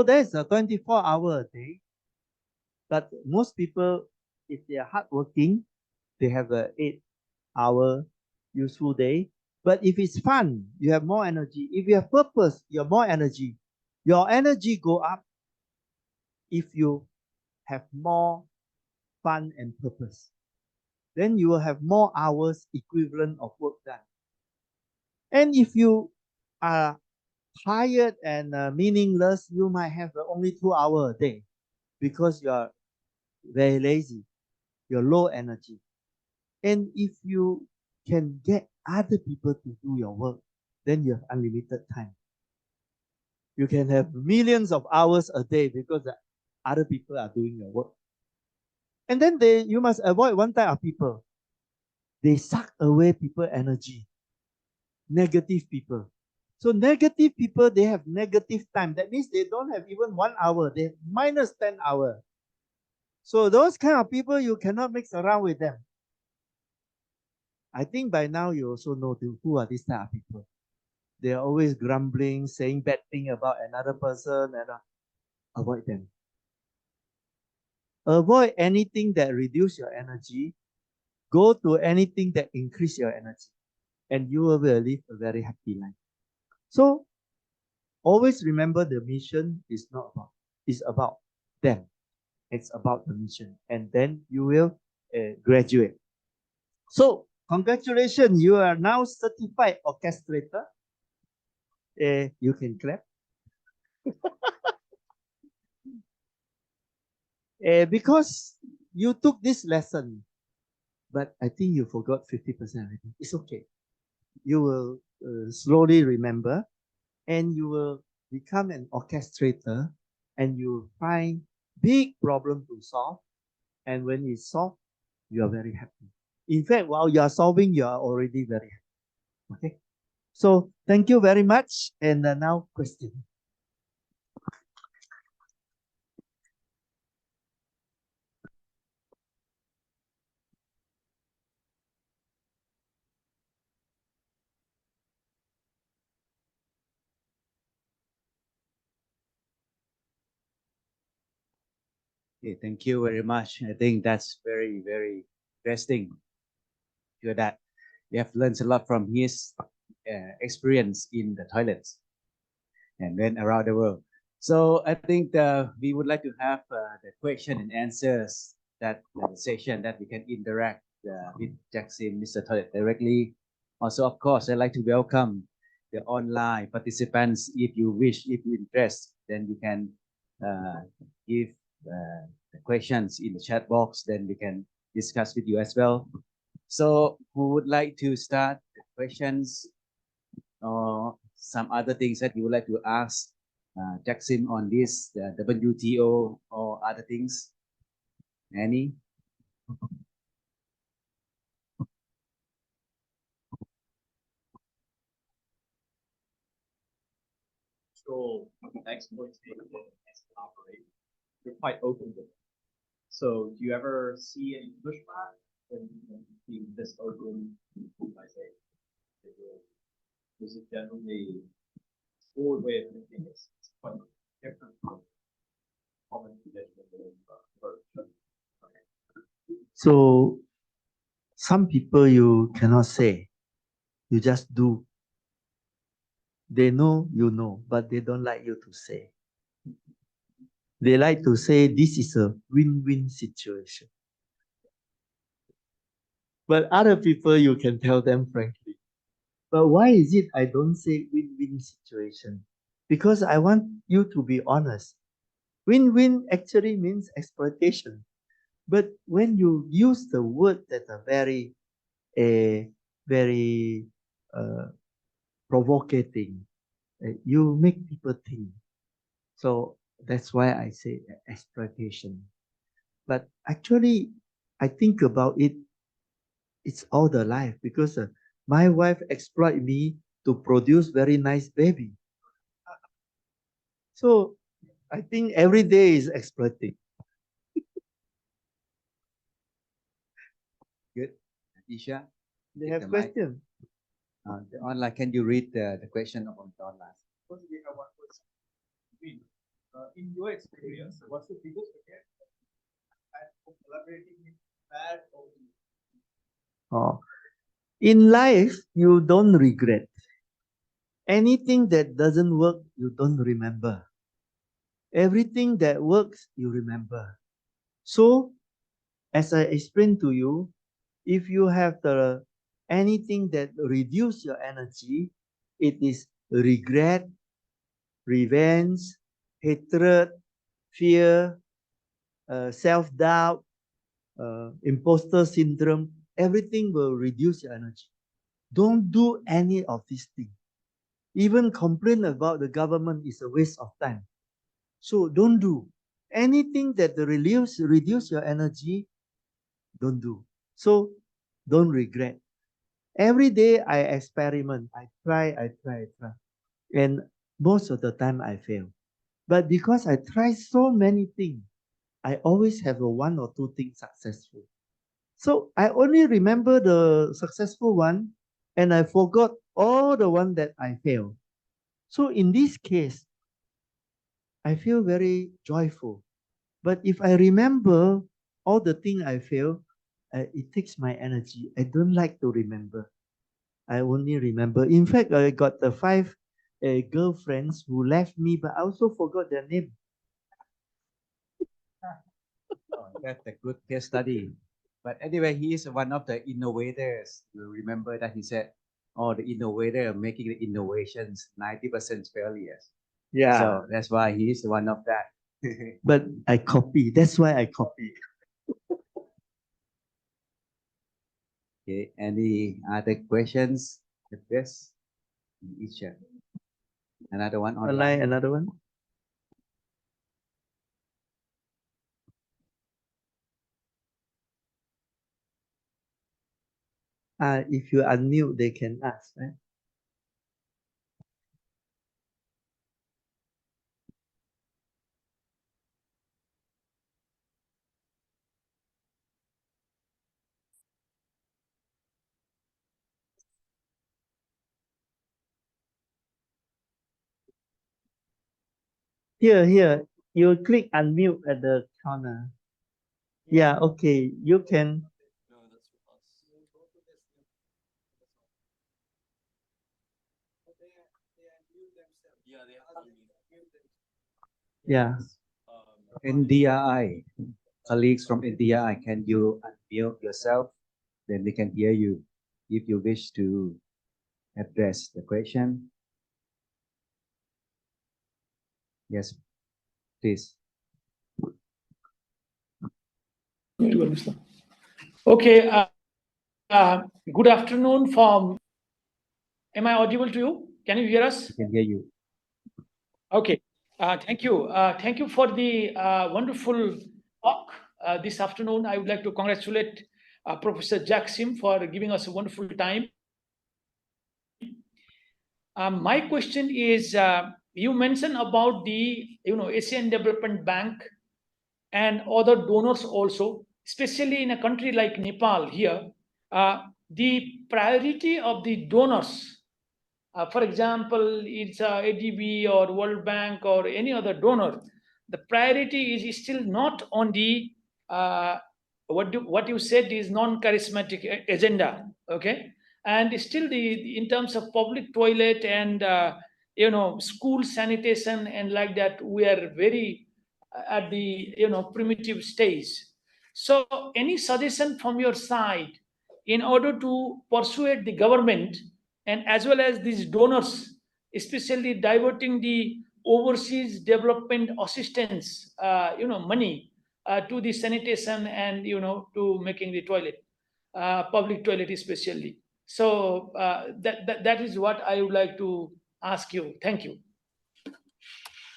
there's a 24-hour a day. But most people, if they are hardworking, they have a 8-hour useful day. But if it's fun, you have more energy. If you have purpose, you have more energy. Your energy go up if you have more fun and purpose. Then you will have more hours equivalent of work done. And if you are tired and meaningless, you might have only 2 hours a day because you are very lazy. You're low energy. And if you can get other people to do your work, then you have unlimited time. You can have millions of hours a day because other people are doing your work. And then you must avoid one type of people. They suck away people's energy. Negative people. So negative people, they have negative time. That means they don't have even 1 hour. They have minus 10 hours. So those kind of people, you cannot mix around with them. I think by now you also know who are these type of people. They are always grumbling, saying bad thing about another person, and avoid them. Avoid anything that reduce your energy. Go to anything that increase your energy, and you will live a very happy life. So always remember the mission is about them. It's about the mission, and then you will graduate. So congratulations, you are now certified orchestrator. You can clap. Because you took this lesson, but I think you forgot 50% already. It's okay. You will slowly remember, and you will become an orchestrator, and you will find big problem to solve. And when it's solved, you are very happy. In fact, while you are solving, you are already very happy. Okay. So thank you very much. And now question. Okay, thank you very much. I think that's very, very interesting. Hear that we have learned a lot from his experience in the toilets and then around the world. So I think we would like to have the question and answers that session that we can interact with Jackson, Mr. Toilet directly. Also, of course, I'd like to welcome the online participants. If you wish, if you interest, then you can give the questions in the chat box. Then we can discuss with you as well. So who would like to start the questions or some other things that you would like to ask Jackson on this, the WTO or other things? Any? So exploitation as operate, you're quite open with it. So do you ever see any pushback when being this open? I say, is it generally forward way of thinking? It's quite different from common traditional approach. So some people you cannot say, you just do. They know you know, but they don't like you to say. They like to say this is a win-win situation. But other people, you can tell them frankly. But why is it I don't say win-win situation? Because I want you to be honest. Win-win actually means exploitation. But when you use the word that are very provocating, you make people think. So that's why I say exploitation. But actually, I think about it, it's all the life because my wife exploit me to produce very nice baby. So I think every day is exploiting. Good. Isha? They Take have the mic. question. The online, can you read the question on the online? First, we have one question. In your experience, what's the biggest regret of collaborating with bad or Oh. In life, you don't regret. Anything that doesn't work, you don't remember. Everything that works, you remember. So, as I explained to you, if you have anything that reduce your energy, it is regret, revenge, hatred, fear, self-doubt, imposter syndrome. Everything will reduce your energy. Don't do any of these things. Even complain about the government is a waste of time. So don't do anything that reduce your energy. Don't do. So don't regret. Every day I experiment. I try. And most of the time I fail. But because I try so many things, I always have a one or two things successful. So I only remember the successful one and I forgot all the one that I failed. So in this case, I feel very joyful. But if I remember all the things I failed, it takes my energy. I don't like to remember. I only remember. In fact, I got the 5 girlfriends who left me, but I also forgot their name. Oh, that's a good case study. But anyway, he is one of the innovators. You remember that he said, "Oh, the innovator making the innovations, 90% failures." Yeah. So that's why he is one of that. But I copy. That's why I copy. Okay. Any other questions? Yes. Isha. Another one online. Online, another one. If you unmute, they can ask, right? Here, you click unmute at the corner. Yeah, okay, you can. Yeah. NDI, colleagues from NDI, can you unmute yourself? Then they can hear you if you wish to address the question. Yes, please. Okay. Good afternoon from. Am I audible to you? Can you hear us? I can hear you. Okay. Thank you. Thank you for the wonderful talk this afternoon. I would like to congratulate Professor Jackson for giving us a wonderful time. My question is, you mentioned about the Asian Development Bank and other donors also, especially in a country like Nepal here, the priority of the donors, for example, it's ADB or World Bank or any other donor, the priority is still not on the what you said is non-charismatic agenda, okay? And still in terms of public toilet and school sanitation and like that, we are very at the primitive stage. So any suggestion from your side in order to persuade the government and as well as these donors, especially diverting the overseas development assistance money to the sanitation and to making the toilet, public toilet especially. So that is what I would like to ask you. Thank you.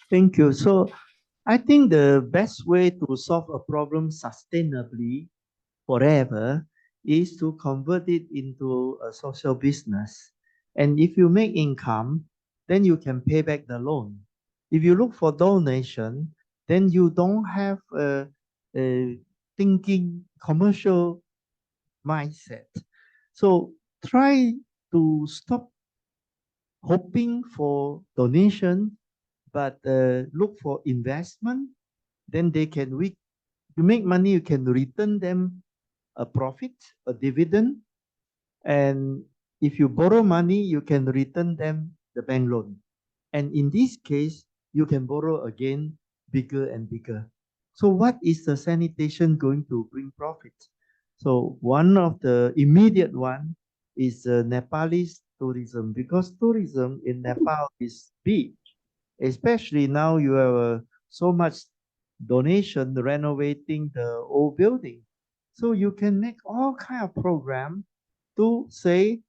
Thank you. So I think the best way to solve a problem sustainably forever is to convert it into a social business. And if you make income, then you can pay back the loan. If you look for donation, then you don't have a thinking commercial mindset. So try to stop hoping for donation, but look for investment. Then they can you make money, you can return them a profit, a dividend. And if you borrow money, you can return them the bank loan. And in this case, you can borrow again bigger and bigger. So what is the sanitation going to bring profit? So one of the immediate one is Nepalese tourism, because tourism in Nepal is big, especially now you have so much donation renovating the old building. So you can make all kind of program to say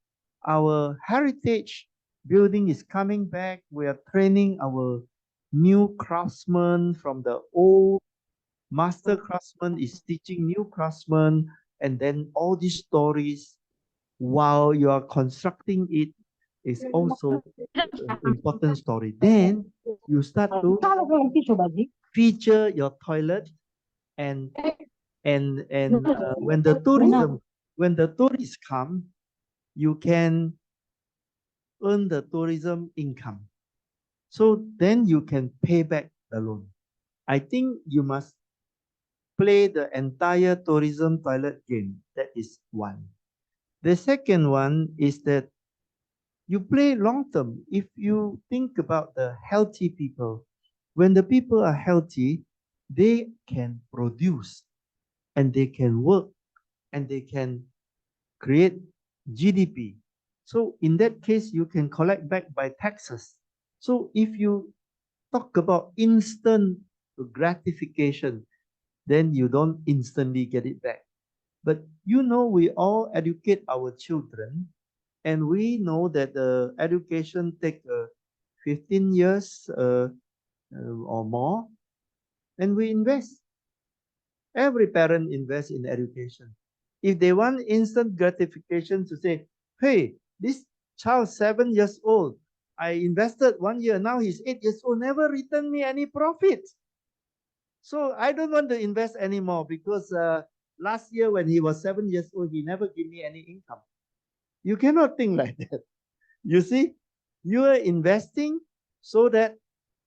our heritage building is coming back. We are training our new craftsmen from the old master craftsman is teaching new craftsmen, and then all these stories while you are constructing it is also an important story. Then you start to feature your toilet, and when the tourists come, you can earn the tourism income. So then you can pay back the loan. I think you must play the entire tourism toilet game. That is one. The second one is that you play long term. If you think about the healthy people, when the people are healthy, they can produce and they can work and they can create GDP. So in that case, you can collect back by taxes. So if you talk about instant gratification, then you don't instantly get it back. But we all educate our children, and we know that the education takes 15 years or more, and we invest. Every parent invests in education. If they want instant gratification to say, hey, this child 7 years old, I invested 1 year, now he's 8 years old, never returned me any profit. So I don't want to invest anymore because last year when he was 7 years old, he never gave me any income. You cannot think like that. You see, you are investing so that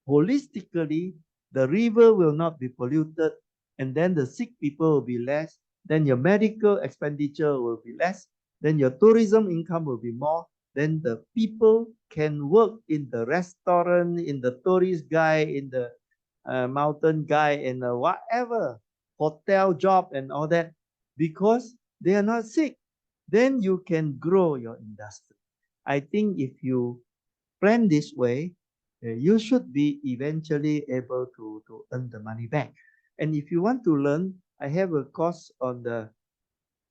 holistically, the river will not be polluted, and then the sick people will be less, then your medical expenditure will be less, then your tourism income will be more, then the people can work in the restaurant, in the tourist guide, in the mountain guide, in whatever hotel job and all that, because they are not sick. Then you can grow your industry. I think if you plan this way, you should be eventually able to earn the money back. And if you want to learn, I have a course on the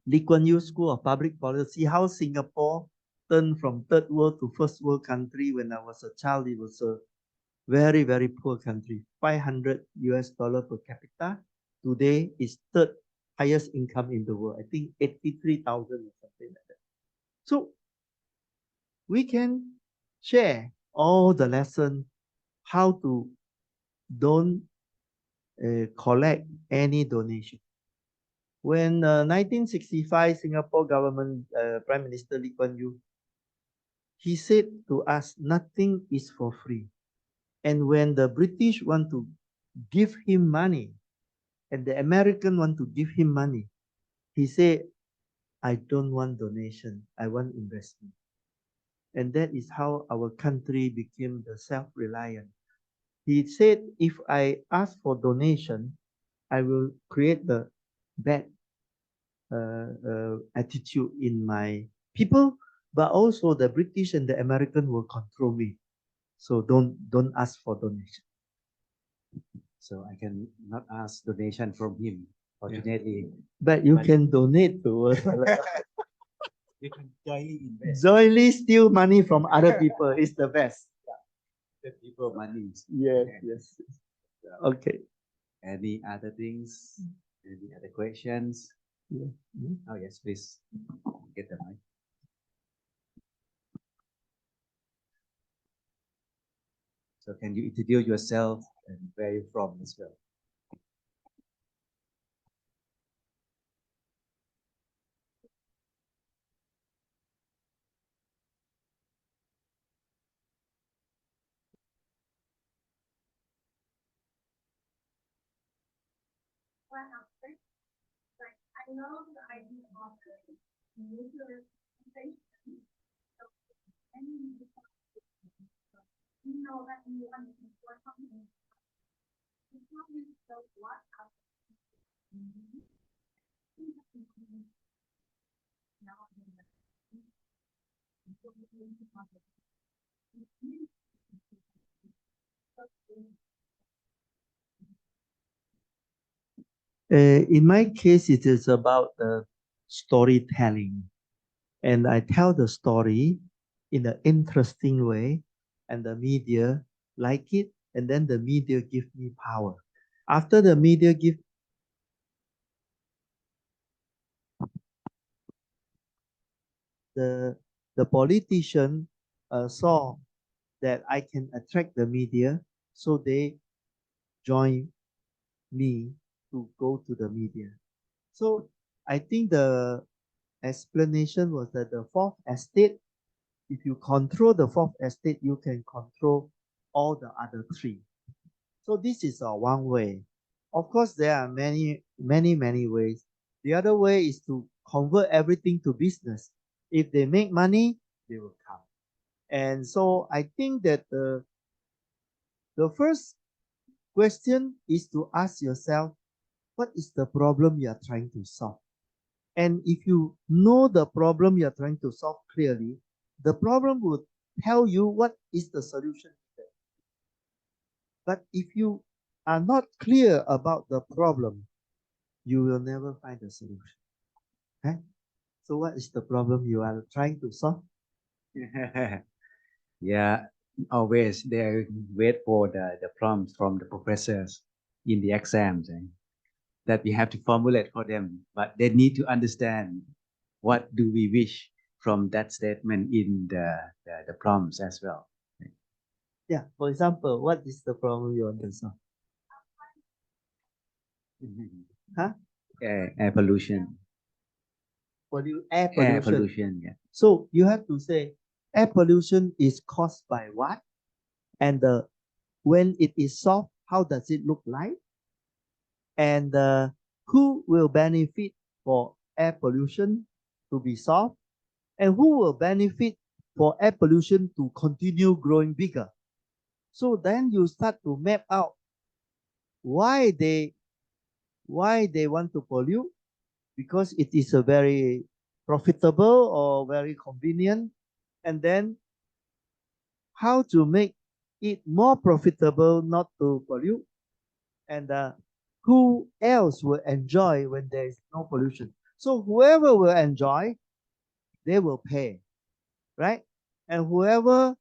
Lee Kuan Yew School of Public Policy, how Singapore turned from third world to first world country. When I was a child, it was very, very poor country, 500 US dollar per capita. Today is third highest income in the world. I think 83,000 or something like that. So we can share all the lesson how to don't collect any donation. When 1965 Singapore government Prime Minister Lee Kuan Yew, he said to us, nothing is for free. And when the British want to give him money and the American want to give him money, he said, I don't want donation, I want investment. And that is how our country became the self-reliant. He said, if I ask for donation, I will create the bad attitude in my people, but also the British and the American will control me. So don't ask for donation. So I can not ask donation from him, fortunately. But you can donate to us. You can jointly invest. Jointly steal money from other people is the best. The people money. Yes, yes. Okay. Any other things? Any other questions? Yeah. Oh yes, please get the mic. So can you introduce yourself and where you're from as well? I know the idea of nuclear sanitation. So, you know that you want to work on it. It's not really so what out. In my case, it is about storytelling. And I tell the story in an interesting way, and the media like it, and then the media give me power. After the media give the politician saw that I can attract the media, so they join me to go to the media. So I think the explanation was that the fourth estate, if you control the fourth estate, you can control all the other three. So this is one way. Of course, there are many ways. The other way is to convert everything to business. If they make money, they will come. And so I think that the first question is to ask yourself, what is the problem you are trying to solve? And if you know the problem you are trying to solve clearly, the problem will tell you what is the solution. But if you are not clear about the problem, you will never find a solution. Okay? So what is the problem you are trying to solve? Yeah, always they wait for the prompts from the professors in the exams that we have to formulate for them, but they need to understand what do we wish from that statement in the prompts as well. Yeah, for example, what is the problem you want to solve? Huh? Air pollution. Air pollution. Air pollution, yeah. So you have to say air pollution is caused by what? And when it is solved, how does it look like? And who will benefit for air pollution to be solved? And who will benefit for air pollution to continue growing bigger? So then you start to map out why they want to pollute, because it is a very profitable or very convenient, and then how to make it more profitable not to pollute, and who else will enjoy when there is no pollution. So whoever will enjoy, they will pay, right? And whoever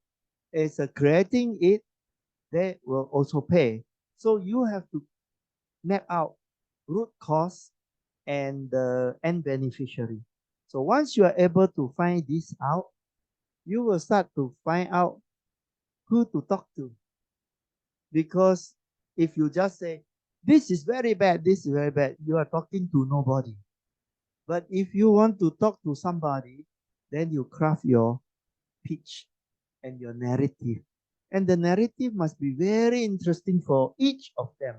is creating it, they will also pay. So you have to map out root cause and the end beneficiary. So once you are able to find this out, you will start to find out who to talk to. Because if you just say, this is very bad, this is very bad, you are talking to nobody. But if you want to talk to somebody, then you craft your pitch and your narrative. And the narrative must be very interesting for each of them.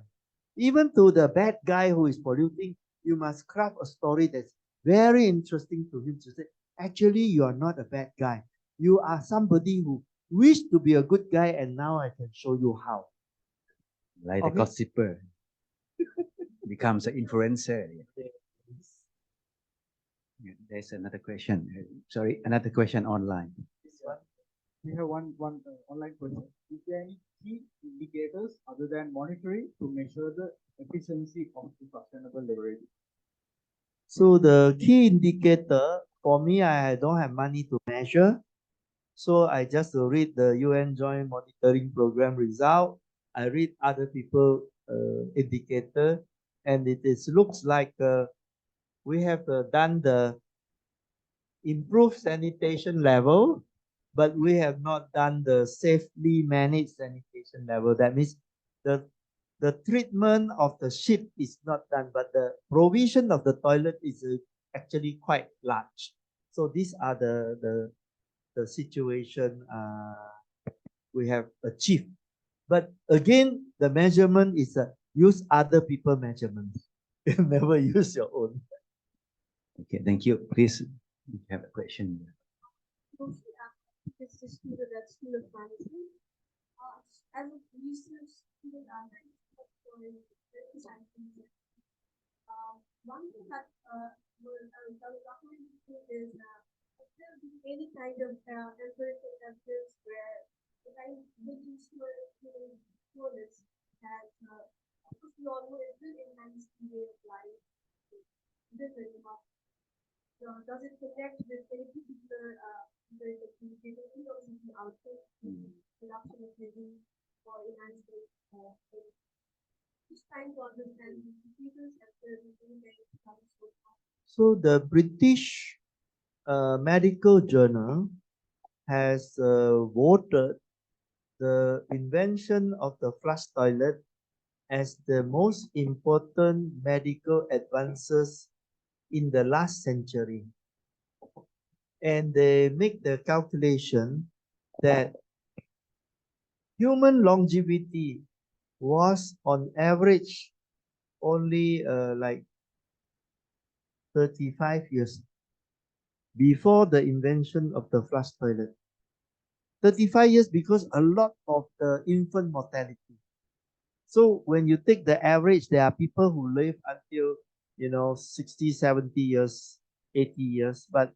Even to the bad guy who is polluting, you must craft a story that's very interesting to him to say, actually, you are not a bad guy. You are somebody who wished to be a good guy, and now I can show you how. Like the Okay. gossiper becomes an influencer. Yeah, there's another question. Sorry, another question online. We have one online question. Is there any key indicators other than monitoring to measure the efficiency of the sustainable leverage? So the key indicator for me, I don't have money to measure. So I just read the UN Joint Monitoring Program result. I read other people indicator, and it looks like we have done the improved sanitation level, but we have not done the safely managed sanitation level. That means the treatment of the ship is not done, but the provision of the toilet is actually quite large. So these are the situation we have achieved. But again, the measurement is use other people measurement. Never use your own. Okay, thank you. Please, you have a question. This is student at School of Management. As a research student, I'm very scientific. One thing that I was talking to is if there be any kind of empirical evidence where the kind of religious toilets has, we all know it will enhance the way of life. Different enough. So does it connect with any particular the output, reduction of living, or enhancement of just trying to understand the computers and the So the British Medical Journal has voted the invention of the flush toilet as the most important medical advances in the last century. And they make the calculation that human longevity was on average only like 35 years before the invention of the flush toilet. 35 years because a lot of the infant mortality. So when you take the average, there are people who live until, 60, 70 years, 80 years, but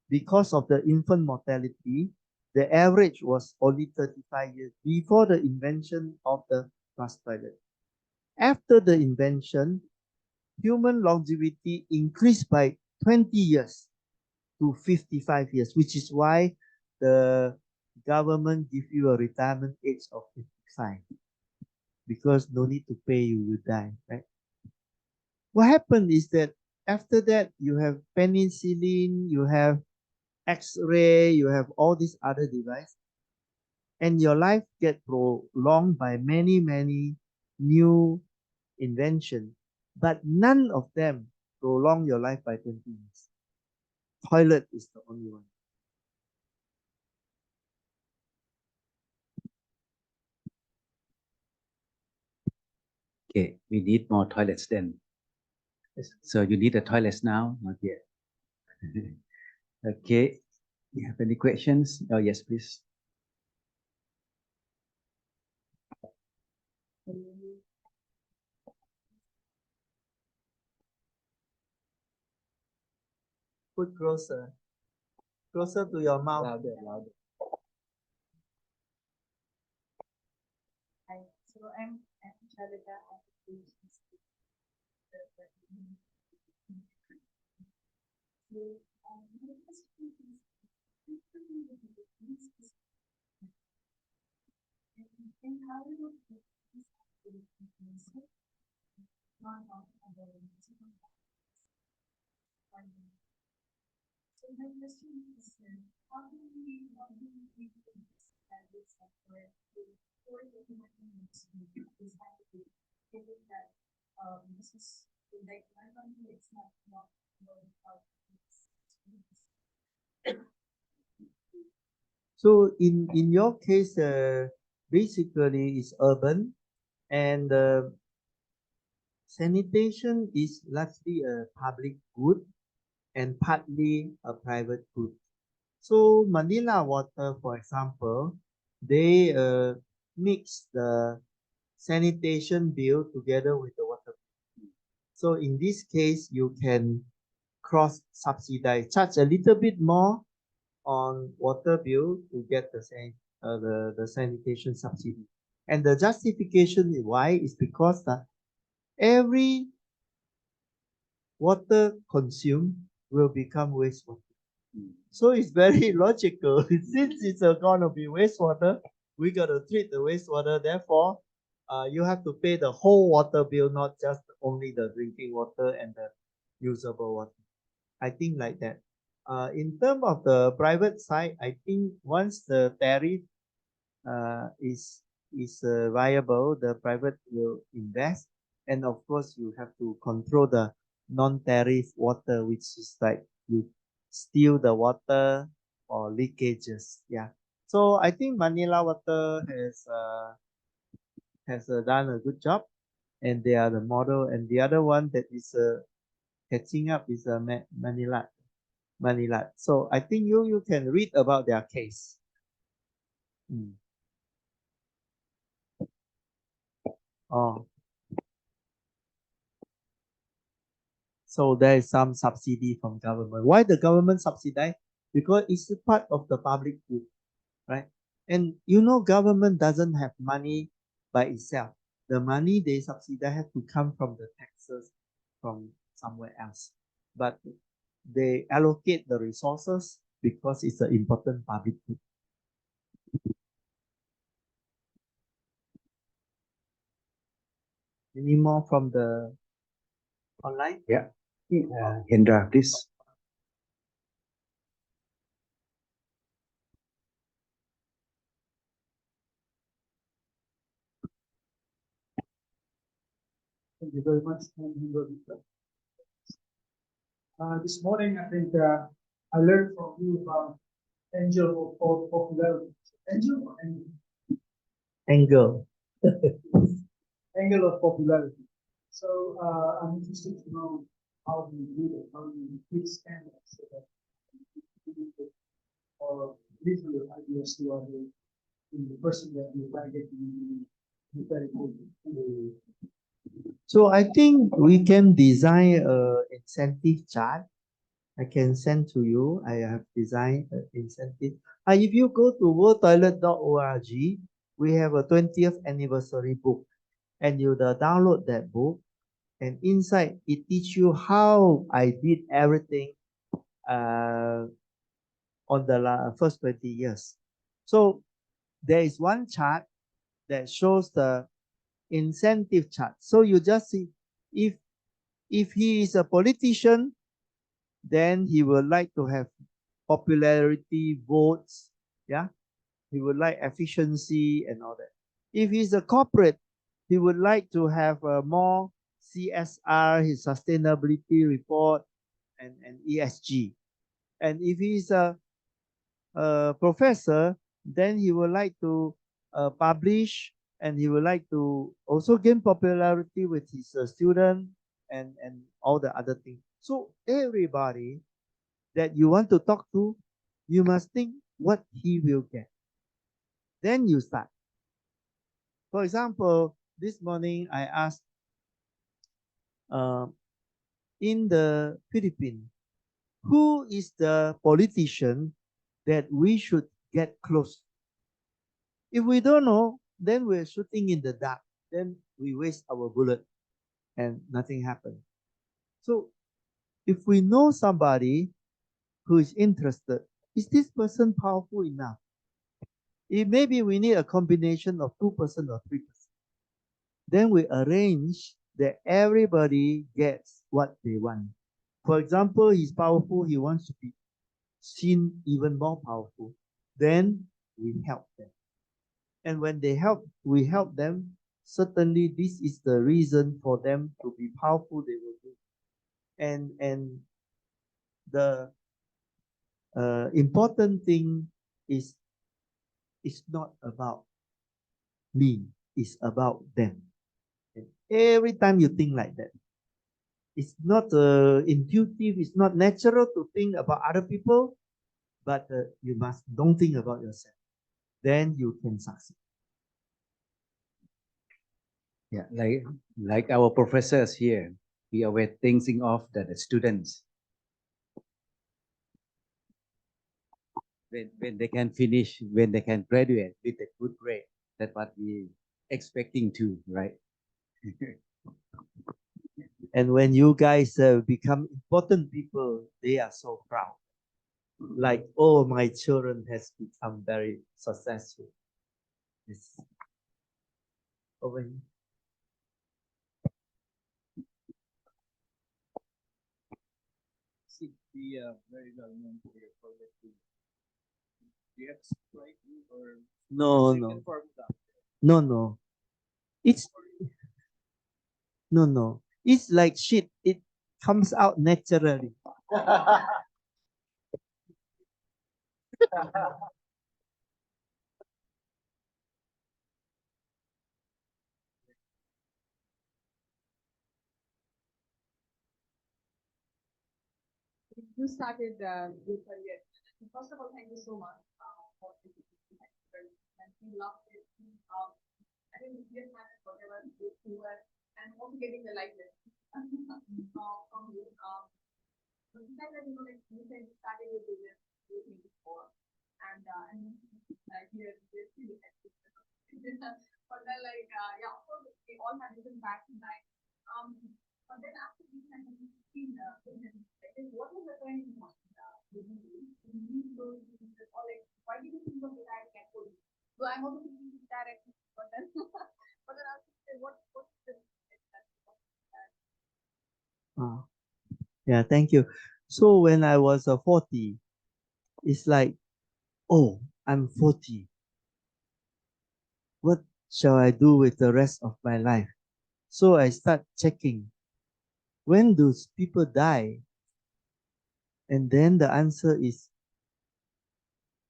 because of the infant mortality, the average was only 35 years before the invention of the flush toilet. After the invention, human longevity increased by 20 years to 55 years, which is why the government give you a retirement age of 55 because no need to pay, you will die, right? What happened is that after that, you have penicillin, you have X-ray, you have all these other devices, and your life get prolonged by many, many new inventions, but none of them prolong your life by 20 years. Toilet is the only one. Okay, we need more toilets then. So you need a toilet now? Not yet. Okay, you have any questions? Oh, yes, please. Put closer to your mouth. Louder, louder. Hi, so I'm Shalika. And how do you put these activities non-profitable so my question is, how do we make this private sector for the human beings this activity, given that this is like my country, it's not about So in your case, basically it's urban, and sanitation is largely a public good and partly a private good. So Manila Water, for example, they mix the sanitation bill together with the water. So in this case, you can cross subsidize, charge a little bit more on water bill to get the sanitation subsidy. And the justification why is because every water consumed will become wastewater. So it's very logical. Since it's going to be wastewater, we got to treat the wastewater. Therefore, you have to pay the whole water bill, not just only the drinking water and the usable water. I think like that. In terms of the private side, I think once the tariff is viable, the private will invest, and of course you have to control the non-tariff water, which is like you steal the water or leakages. Yeah. So I think Manila Water has done a good job, and they are the model. And the other one that is catching up is Manila. So I think you can read about their case. Oh. So there is some subsidy from government. Why the government subsidize? Because it's a part of the public good, right? And you know, government doesn't have money by itself. The money they subsidize have to come from the taxes from somewhere else. But they allocate the resources because it's an important public good. Any more from the online? Yeah. Narendra, please. Thank you very much. This morning, I think I learned from you about angel of popularity. Angel or angle? Angle. Angle of popularity. So I'm interested to know how you do it, how you fix angles so that or leave your ideas to the person that you target to be very good. So I think we can design a incentive chart. I can send to you. I have designed an incentive. If you go to worldtoilet.org, we have a 20th anniversary book, and you download that book, and inside it teach you how I did everything on the first 20 years. So there is one chart that shows the incentive chart. So you just see if he is a politician, then he would like to have popularity votes. Yeah. He would like efficiency and all that. If he's a corporate, he would like to have more CSR, his sustainability report, and ESG. And if he's a professor, then he would like to publish, and he would like to also gain popularity with his student and all the other things. So everybody that you want to talk to, you must think what he will get. Then you start. For example, this morning I asked in the Philippines, who is the politician that we should get close? If we don't know, then we're shooting in the dark. Then we waste our bullet and nothing happens. So if we know somebody who is interested, is this person powerful enough? maybe we need a combination of 2% or 3%. Then we arrange that everybody gets what they want. For example, he's powerful, he wants to be seen even more powerful. Then we help them. And when we help them, certainly this is the reason for them to be powerful, they will do. And the important thing is it's not about me, it's about them. And every time you think like that, it's not intuitive, it's not natural to think about other people, but you don't think about yourself. Then you can succeed. Yeah, like our professors here, we are thinking of the students. When they can finish, when they can graduate with a good grade, that's what we expecting to, right? And when you guys become important people, they are so proud. Like, oh, my children has become very successful. Yes. Over here. Be very well known for your project. Do you have Sprite or No, secret no, formula? no, no. It's no. It's like shit. It comes out naturally. You started your career. First of all, thank you so much for this and we loved it. I think we didn't manage whatever you were and also getting the likeness from you. But the fact that like you said, you started your business before, and here this really but then yeah, of course we all have different back in life. But then after this, I have seen what was the turning point? Or like, why did you think of that category? So I'm also thinking this direction, but then, but then I'll say, what's the Yeah, thank you. So when I was 40, it's like, oh, I'm 40. What shall I do with the rest of my life? So I start checking, when do people die? And then the answer is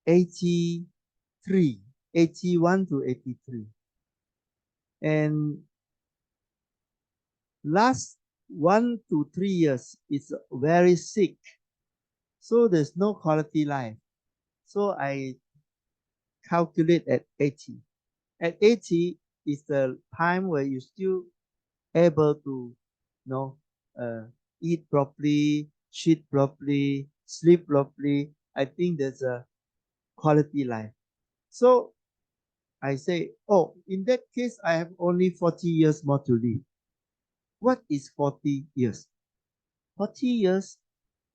83, 81 to 83. And last 1 to 3 years is very sick. So there's no quality life. So I calculate at 80. At 80 is the time where you still able to, eat properly, shit properly, sleep properly. I think there's a quality life. So I say, oh, in that case, I have only 40 years more to live. What is 40 years? 40 years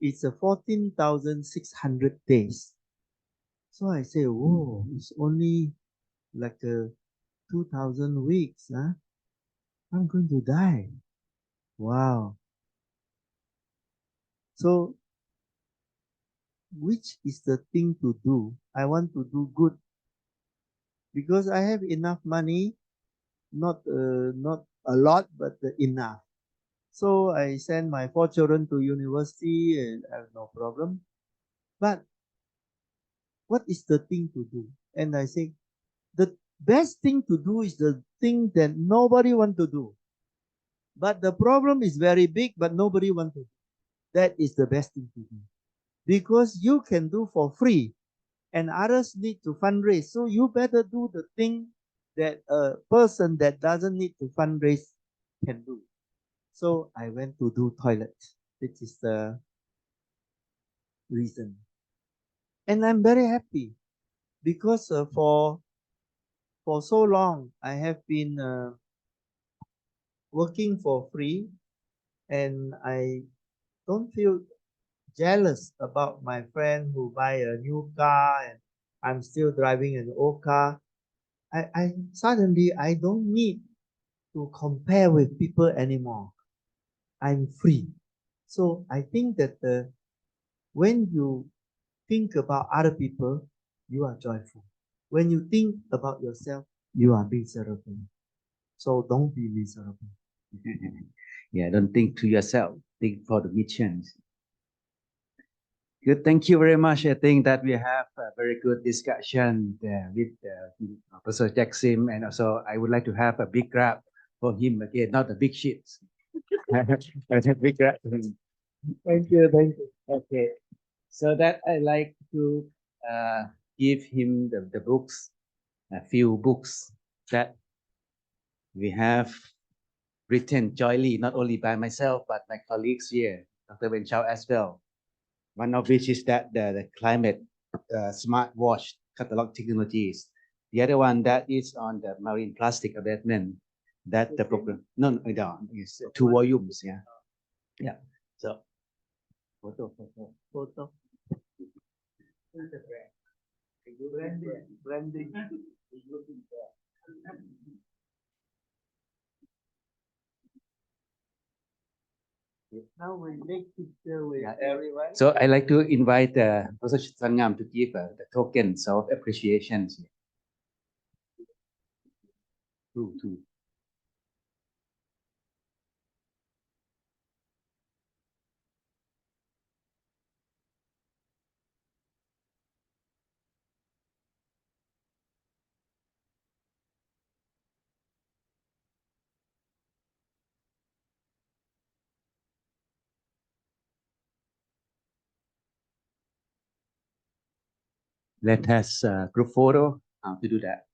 is 14,600 days. So I say, whoa, it's only like 2,000 weeks. Huh? I'm going to die. Wow. So which is the thing to do? I want to do good because I have enough money, not a lot, but enough. So I send my 4 children to university and I have no problem. But what is the thing to do? And I say, the best thing to do is the thing that nobody want to do. But the problem is very big, but nobody want to do. That is the best thing to do. Because you can do for free and others need to fundraise. So you better do the thing that a person that doesn't need to fundraise can do. So I went to do toilet. This is the reason. And I'm very happy because for so long I have been working for free and I don't feel jealous about my friend who buy a new car and I'm still driving an old car. I suddenly I don't need to compare with people anymore. I'm free. So I think that when you think about other people, you are joyful. When you think about yourself, you are miserable. So don't be miserable. Yeah, don't think to yourself, think for the missions. Good, thank you very much. I think that we have a very good discussion with Professor Jackson, and also I would like to have a big grab for him again, not a big shit. Big grab. Thank you, thank you. Okay, so that I like to give him the books, a few books that we have written jointly, not only by myself, but my colleagues here, Dr. Ben Chao as well. One of which is that the climate smart watch catalog technologies. The other one that is on the marine plastic abatement. That the program. No, it's 2 volumes. Yeah. Yeah. So, photo. Branding. Now we make picture with everyone. So I like to invite Professor Sangam to give the tokens of appreciation. Two. Let us group photo. How to do that?